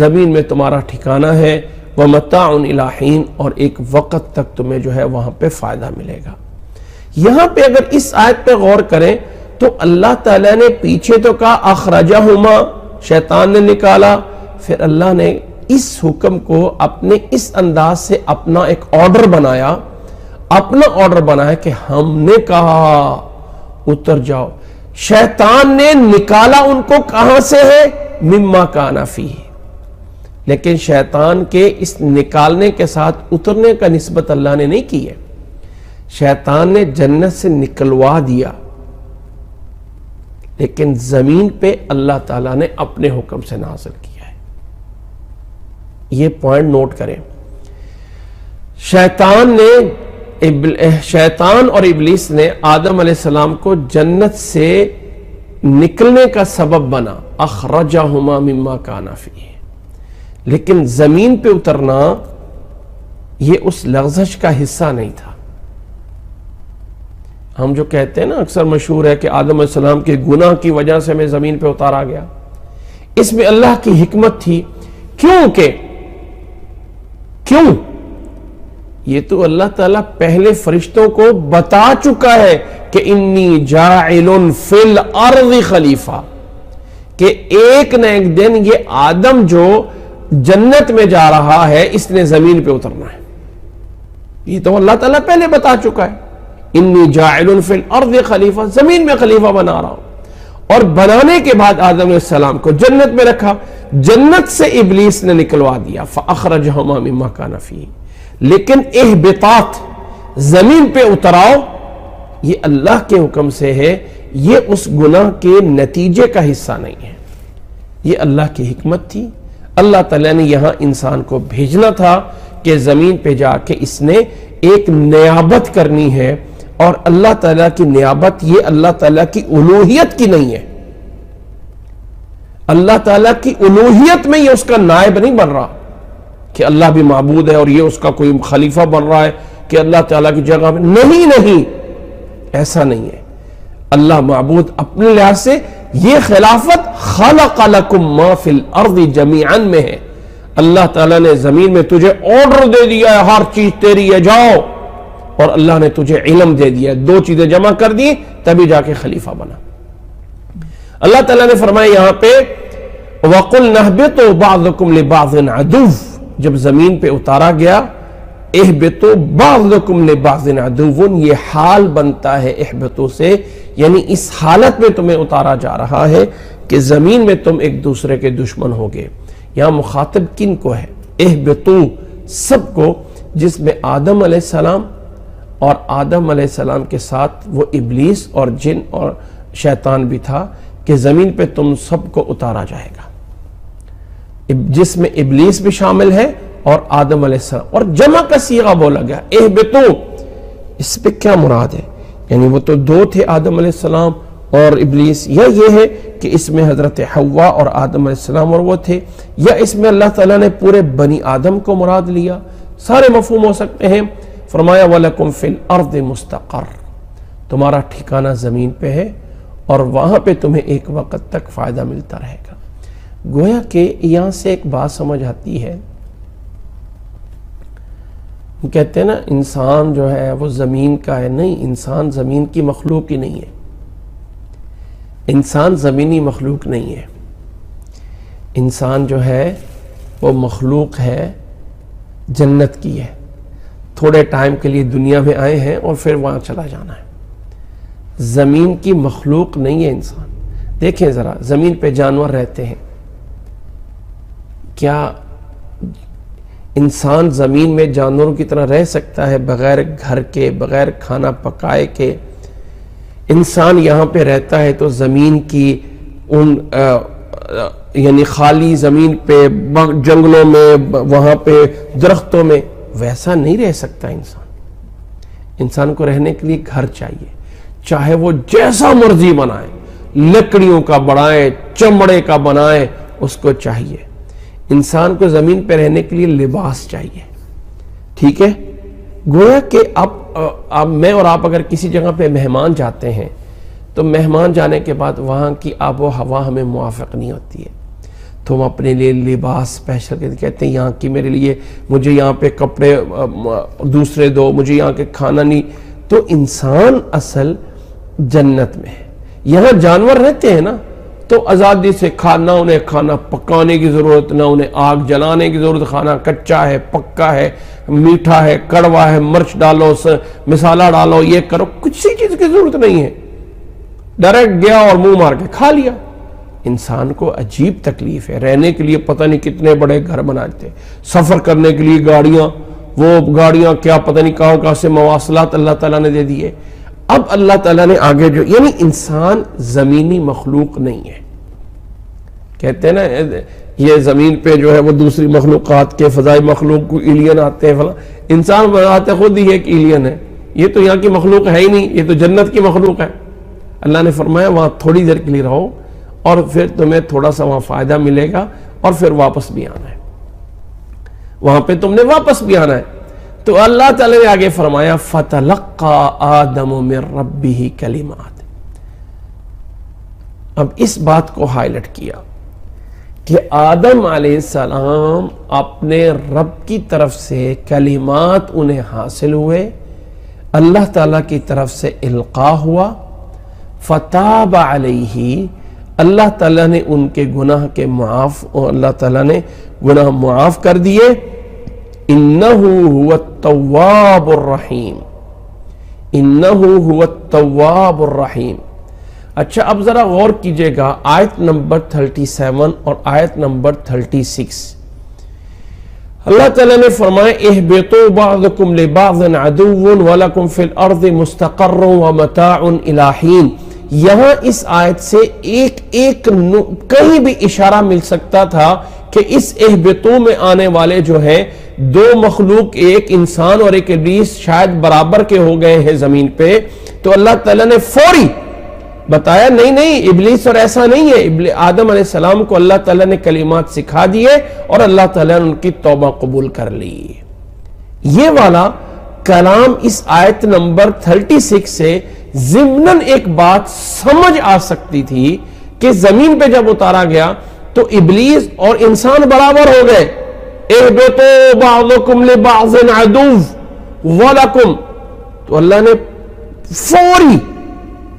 زمین میں تمہارا ٹھکانہ ہے، وَمَتَاعٌ إِلَىٰ حِينٍ، اور ایک وقت تک تمہیں جو ہے وہاں پہ فائدہ ملے گا. یہاں پہ اگر اس آیت پہ غور کریں تو اللہ تعالیٰ نے پیچھے تو کہا اخرجہما، شیطان نے نکالا، پھر اللہ نے اس حکم کو اپنے اس انداز سے اپنا ایک آرڈر بنایا کہ ہم نے کہا اتر جاؤ. شیطان نے نکالا ان کو کہاں سے ہے؟ مما کان فیہ. لیکن شیطان کے اس نکالنے کے ساتھ اترنے کا نسبت اللہ نے نہیں کی ہے. شیطان نے جنت سے نکلوا دیا، لیکن زمین پہ اللہ تعالیٰ نے اپنے حکم سے نازل کیا ہے. یہ پوائنٹ نوٹ کریں. شیطان اور ابلیس نے آدم علیہ السلام کو جنت سے نکلنے کا سبب بنا، اخرجہما مما کان فیہ، لیکن زمین پہ اترنا یہ اس لغزش کا حصہ نہیں تھا. ہم جو کہتے ہیں نا اکثر مشہور ہے کہ آدم علیہ السلام کے گناہ کی وجہ سے میں زمین پہ اتارا گیا، اس میں اللہ کی حکمت تھی. کیوں؟ یہ تو اللہ تعالیٰ پہلے فرشتوں کو بتا چکا ہے کہ انی جاعل فی الارض خلیفہ، کہ ایک نہ ایک دن یہ آدم جو جنت میں جا رہا ہے اس نے زمین پہ اترنا ہے. یہ تو اللہ تعالیٰ پہلے بتا چکا ہے انی جاعل فی الارض خلیفہ، زمین میں خلیفہ بنا رہا ہوں. اور بنانے کے بعد آدم علیہ السلام کو جنت میں رکھا، جنت سے ابلیس نے نکلوا دیا، فاخرجہما مما کان فیہ. لیکن اہبطات، زمین پہ اتراؤ، یہ اللہ کے حکم سے ہے، یہ اس گناہ کے نتیجے کا حصہ نہیں ہے. یہ اللہ کی حکمت تھی. اللہ تعالیٰ نے یہاں انسان کو بھیجنا تھا کہ زمین پہ جا کے اس نے ایک نیابت کرنی ہے، اور اللہ تعالیٰ کی نیابت یہ اللہ تعالیٰ کی الوہیت کی نہیں ہے. اللہ تعالیٰ کی الوہیت میں یہ اس کا نائب نہیں بن رہا کہ اللہ بھی معبود ہے اور یہ اس کا کوئی خلیفہ بن رہا ہے کہ اللہ تعالیٰ کی جگہ میں. نہیں، ایسا نہیں ہے. اللہ معبود اپنے لحاظ سے، یہ خلافت خلق لکم ما فی الارض جمیعا میں ہے. اللہ تعالیٰ نے زمین میں تجھے آرڈر دے دیا ہے ہر چیز تیری ہے، جاؤ، اور اللہ نے تجھے علم دے دیا ہے، دو چیزیں جمع کر دی تبھی جا کے خلیفہ بنا. اللہ تعالیٰ نے فرمایا یہاں پہ وَقُلْنَا اهْبِطُوا بَعْضُكُمْ لِبَعْضٍ عَدُوٌّ، جب زمین پہ اتارا گیا اہبطوا بعضکم لبعض عدو، یہ حال بنتا ہے اہبطوا سے، یعنی اس حالت میں تمہیں اتارا جا رہا ہے کہ زمین میں تم ایک دوسرے کے دشمن ہوگے. یہاں مخاطب کن کو ہے؟ اہبطوا سب کو، جس میں آدم علیہ السلام اور آدم علیہ السلام کے ساتھ وہ ابلیس اور جن اور شیطان بھی تھا، کہ زمین پہ تم سب کو اتارا جائے گا، جس میں ابلیس بھی شامل ہے اور آدم علیہ السلام. اور جمع کا صیغہ بولا گیا اہبطوا. اس پہ کیا مراد ہے؟ یعنی وہ تو دو تھے، آدم علیہ السلام اور ابلیس، یا یہ ہے کہ اس میں حضرت حوا اور آدم علیہ السلام اور وہ تھے، یا اس میں اللہ تعالیٰ نے پورے بنی آدم کو مراد لیا؟ سارے مفہوم ہو سکتے ہیں. فرمایا وَلَكُمْ فِي الْأَرْضِ مُسْتَقَرٌ، تمہارا ٹھکانہ زمین پہ ہے اور وہاں پہ تمہیں ایک وقت تک فائدہ ملتا رہے گا۔ گویا کہ یہاں سے ایک بات سمجھ آتی ہے، کہتے ہیں نا انسان جو ہے وہ زمین کا ہے، نہیں، انسان زمین کی مخلوق ہی نہیں ہے، انسان زمینی مخلوق نہیں ہے، انسان جو ہے وہ مخلوق ہے جنت کی ہے، تھوڑے ٹائم کے لیے دنیا میں آئے ہیں اور پھر وہاں چلا جانا ہے، زمین کی مخلوق نہیں ہے انسان۔ دیکھیں ذرا زمین پہ جانور رہتے ہیں، کیا انسان زمین میں جانوروں کی طرح رہ سکتا ہے بغیر گھر کے، بغیر کھانا پکائے کے؟ انسان یہاں پہ رہتا ہے تو زمین کی ان یعنی خالی زمین پہ، جنگلوں میں، وہاں پہ درختوں میں، ویسا نہیں رہ سکتا انسان۔ انسان کو رہنے کے لیے گھر چاہیے، چاہے وہ جیسا مرضی بنائے، لکڑیوں کا بنائے، چمڑے کا بنائے، اس کو چاہیے۔ انسان کو زمین پہ رہنے کے لیے لباس چاہیے، ٹھیک ہے؟ گویا کہ اب میں اور آپ اگر کسی جگہ پہ مہمان جاتے ہیں تو مہمان جانے کے بعد وہاں کی آب و ہوا ہمیں موافق نہیں ہوتی ہے تو ہم اپنے لیے لباس پہن کے کہتے ہیں یہاں کی میرے لیے، مجھے یہاں پہ کپڑے دوسرے دو، مجھے یہاں کے کھانا نہیں۔ تو انسان اصل جنت میں ہے، یہاں جانور رہتے ہیں نا تو آزادی سے نہ انہیں کھانا پکانے کی ضرورت، نہ انہیں آگ جلانے کی ضرورت، کھانا کچا ہے، پکا ہے، میٹھا ہے، کڑوا ہے، مرچ ڈالو، مسالہ ڈالو، یہ کرو، کچھ چیز کی ضرورت نہیں ہے، ڈائریکٹ گیا اور منہ مار کے کھا لیا۔ انسان کو عجیب تکلیف ہے، رہنے کے لیے پتہ نہیں کتنے بڑے گھر بناتے، سفر کرنے کے لیے گاڑیاں، وہ گاڑیاں کیا پتہ نہیں کہاں سے مواصلات اللہ تعالیٰ نے دے دیے۔ اب اللہ تعالیٰ نے آگے جو، یعنی انسان زمینی مخلوق نہیں ہے۔ کہتے ہیں نا یہ زمین پہ جو ہے وہ دوسری مخلوقات کے، فضائی مخلوق کو ایلین آتے ہیں، فلاں، انسان بناتے خود ہی ایک ایلین ہے، یہ تو یہاں کی مخلوق ہے ہی نہیں، یہ تو جنت کی مخلوق ہے۔ اللہ نے فرمایا وہاں تھوڑی دیر کے لیے رہو اور پھر تمہیں تھوڑا سا وہاں فائدہ ملے گا اور پھر واپس بھی آنا ہے، وہاں پہ تم نے واپس بھی آنا ہے۔ تو اللہ تعالیٰ نے آگے فرمایا فَتَلَقَّى آدَمُ مِن رَبِّهِ كَلِمَاتٍ۔ اب اس بات کو ہائی لائٹ کیا کہ آدم علیہ السلام اپنے رب کی طرف سے کلمات انہیں حاصل ہوئے، اللہ تعالیٰ کی طرف سے القاء ہوا، فتاب علیہ، اللہ تعالیٰ نے ان کے گناہ کے معاف، اللہ تعالیٰ نے گناہ معاف کر دیے۔ انہ هو التواب الرحیم، انہ هو التواب الرحیم۔ اچھا اب ذرا غور کیجئے گا آیت نمبر 37 اور آیت نمبر 36، اللہ تعالیٰ نے فرمایا اہبطوا بعضکم لبعض عدو ولکم فی الارض مستقر ومتاع الی حین۔ یہاں اس آیت سے ایک کہیں بھی اشارہ مل سکتا تھا کہ اس اہبطوا میں آنے والے جو ہیں دو مخلوق، ایک انسان اور ایک ابلیس، شاید برابر کے ہو گئے ہیں زمین پہ، تو اللہ تعالیٰ نے فوری بتایا نہیں ابلیس اور ایسا نہیں ہے۔ آدم علیہ السلام کو اللہ تعالیٰ نے کلمات سکھا دیے اور اللہ تعالیٰ نے ان کی توبہ قبول کر لی۔ یہ والا کلام اس آیت نمبر 36 سے ضمناً ایک بات سمجھ آ سکتی تھی کہ زمین پہ جب اتارا گیا تو ابلیس اور انسان برابر ہو گئے، اہبطوا بعضکم لبعض عدو ولکم، تو اللہ نے فوری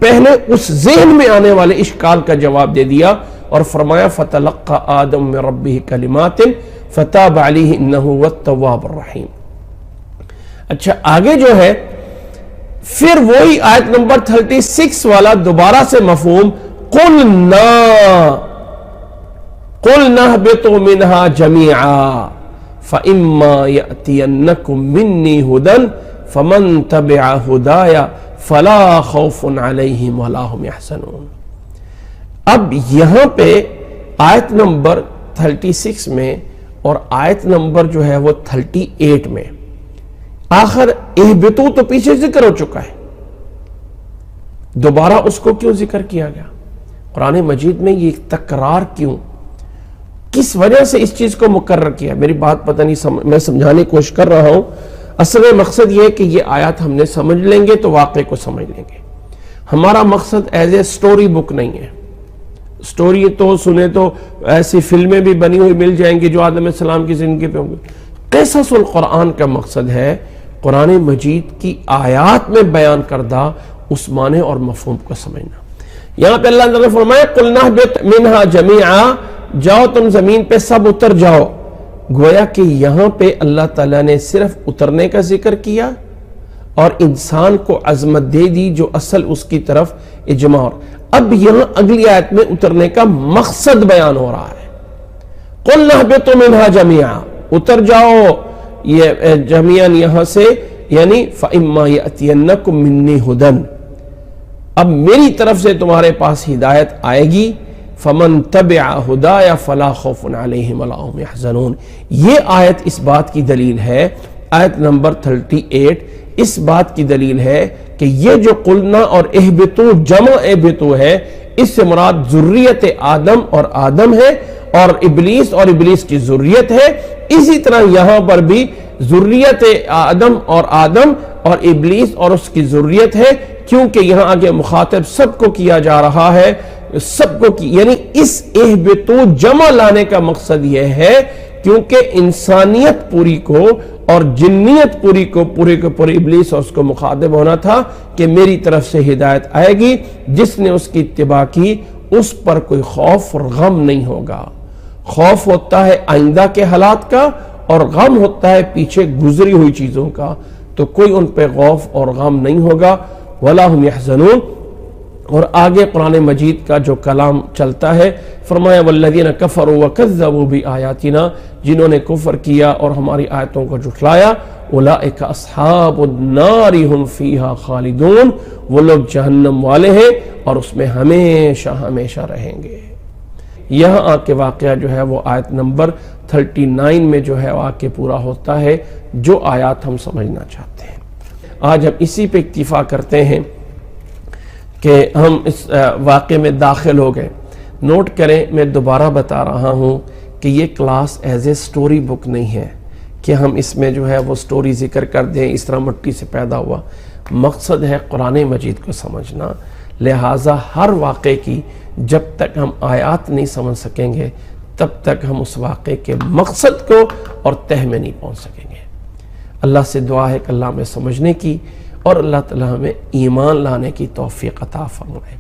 پہلے اس ذہن میں آنے والے اشکال کا جواب دے دیا اور فرمایا فتلقى آدم من ربه کلمات فتاب علیہ انہ هو التواب الرحیم۔ اچھا آگے جو ہے پھر وہی آیت نمبر 36 والا دوبارہ سے مفہوم، قلنا اهبطوا منها جميعا فإما يأتينكم مني هدى فمن تبع هدايا فلا خوف علیہم ولا هم يحزنون۔ اب یہاں پہ آیت نمبر 36 میں اور آیت نمبر جو ہے وہ 38 میں آخر اہبطوا تو پیچھے ذکر ہو چکا ہے، دوبارہ اس کو کیوں ذکر کیا گیا؟ قرآن مجید میں یہ تکرار کیوں، کس وجہ سے اس چیز کو مقرر کیا؟ میری بات پتہ نہیں میں سمجھانے کی کوشش کر رہا ہوں۔ اصل مقصد یہ ہے کہ یہ آیات ہم نے سمجھ لیں گے تو واقعے کو سمجھ لیں گے. ہمارا مقصد ایز اے سٹوری بک نہیں ہے. سٹوری تو سنے تو ایسی فلمیں بھی بنی ہوئی مل جائیں گی جو آدم علیہ السلام کی زندگی پہ ہوں گی. قصص القرآن کا مقصد ہے قرآن مجید کی آیات میں بیان کردہ اس معنی اور مفہوم کو سمجھنا. یہاں پہ اللہ تعالیٰ نے فرمایا قُلْنَا اهْبِطْ مِنْهَا جَمِيعًا، جاؤ تم زمین پہ سب اتر جاؤ. گویا کہ یہاں پہ اللہ تعالیٰ نے صرف اترنے کا ذکر کیا اور انسان کو عظمت دے دی جو اصل اس کی طرف اجماع. اب یہاں اگلی آیت میں اترنے کا مقصد بیان ہو رہا ہے. قُلْنَا اهْبِطُوا مِنْهَا جَمِيعًا، اتر جاؤ یہ جميعاً یہاں سے، یعنی فَإِمَّا يَأْتِيَنَّكُم مِّنِّي هُدًى، اب میری طرف سے تمہارے پاس ہدایت آئے گی. فَمَن تَبِعَ هُدَايَ فَلَا خَوْفٌ عَلَيْهِمْ وَلَا هُمْ يَحْزَنُونَ. یہ آیت اس بات کی دلیل ہے، آیت نمبر 38 اس بات کی دلیل ہے کہ یہ جو قلنا اور اہبتو جمع اہبتو ہے، اس سے مراد ذریت آدم اور آدم ہے اور ابلیس کی ذریت ہے. اسی طرح یہاں پر بھی ذریت آدم اور ابلیس اور اس کی ذریت ہے، کیونکہ یہاں آگے مخاطب سب کو کیا جا رہا ہے، سب کو یعنی اس اہبتو جمع لانے کا مقصد یہ ہے کیونکہ انسانیت پوری کو اور جنیت پوری کو پورے ابلیس اور اس کو مخاطب ہونا تھا کہ میری طرف سے ہدایت آئے گی، جس نے اس کی اتباع کی اس پر کوئی خوف اور غم نہیں ہوگا. خوف ہوتا ہے آئندہ کے حالات کا اور غم ہوتا ہے پیچھے گزری ہوئی چیزوں کا، تو کوئی ان پہ خوف اور غم نہیں ہوگا. وَلَا هُمْ يَحْزَنُونَ. اور آگے قرآن مجید کا جو کلام چلتا ہے، فرمایا وَالَّذِينَ كَفَرُوا وَكَذَّبُوا بِآيَاتِنَا، جنہوں نے کفر کیا اور ہماری آیتوں کو جھٹلایا، أُولَئِكَ أَصْحَابُ النَّارِ هُمْ فِيهَا خَالِدُونَ، وہ لوگ جہنم والے ہیں اور اس میں ہمیشہ رہیں گے. یہاں آ کے واقعہ جو ہے وہ آیت نمبر 39 میں جو ہے آ کے پورا ہوتا ہے جو آیات ہم سمجھنا چاہتے ہیں. آج ہم اسی پہ اکتفا کرتے ہیں کہ ہم اس واقعے میں داخل ہو گئے. نوٹ کریں، میں دوبارہ بتا رہا ہوں کہ یہ کلاس ایز اے سٹوری بک نہیں ہے کہ ہم اس میں جو ہے وہ سٹوری ذکر کر دیں اس طرح مٹی سے پیدا ہوا. مقصد ہے قرآن مجید کو سمجھنا. لہٰذا ہر واقعے کی جب تک ہم آیات نہیں سمجھ سکیں گے تب تک ہم اس واقعے کے مقصد کو اور تہ میں نہیں پہنچ سکیں گے. اللہ سے دعا ہے کہ اللہ ہمیں سمجھنے کی اور اللہ تعالی ہمیں ایمان لانے کی توفیق عطا فرمائے.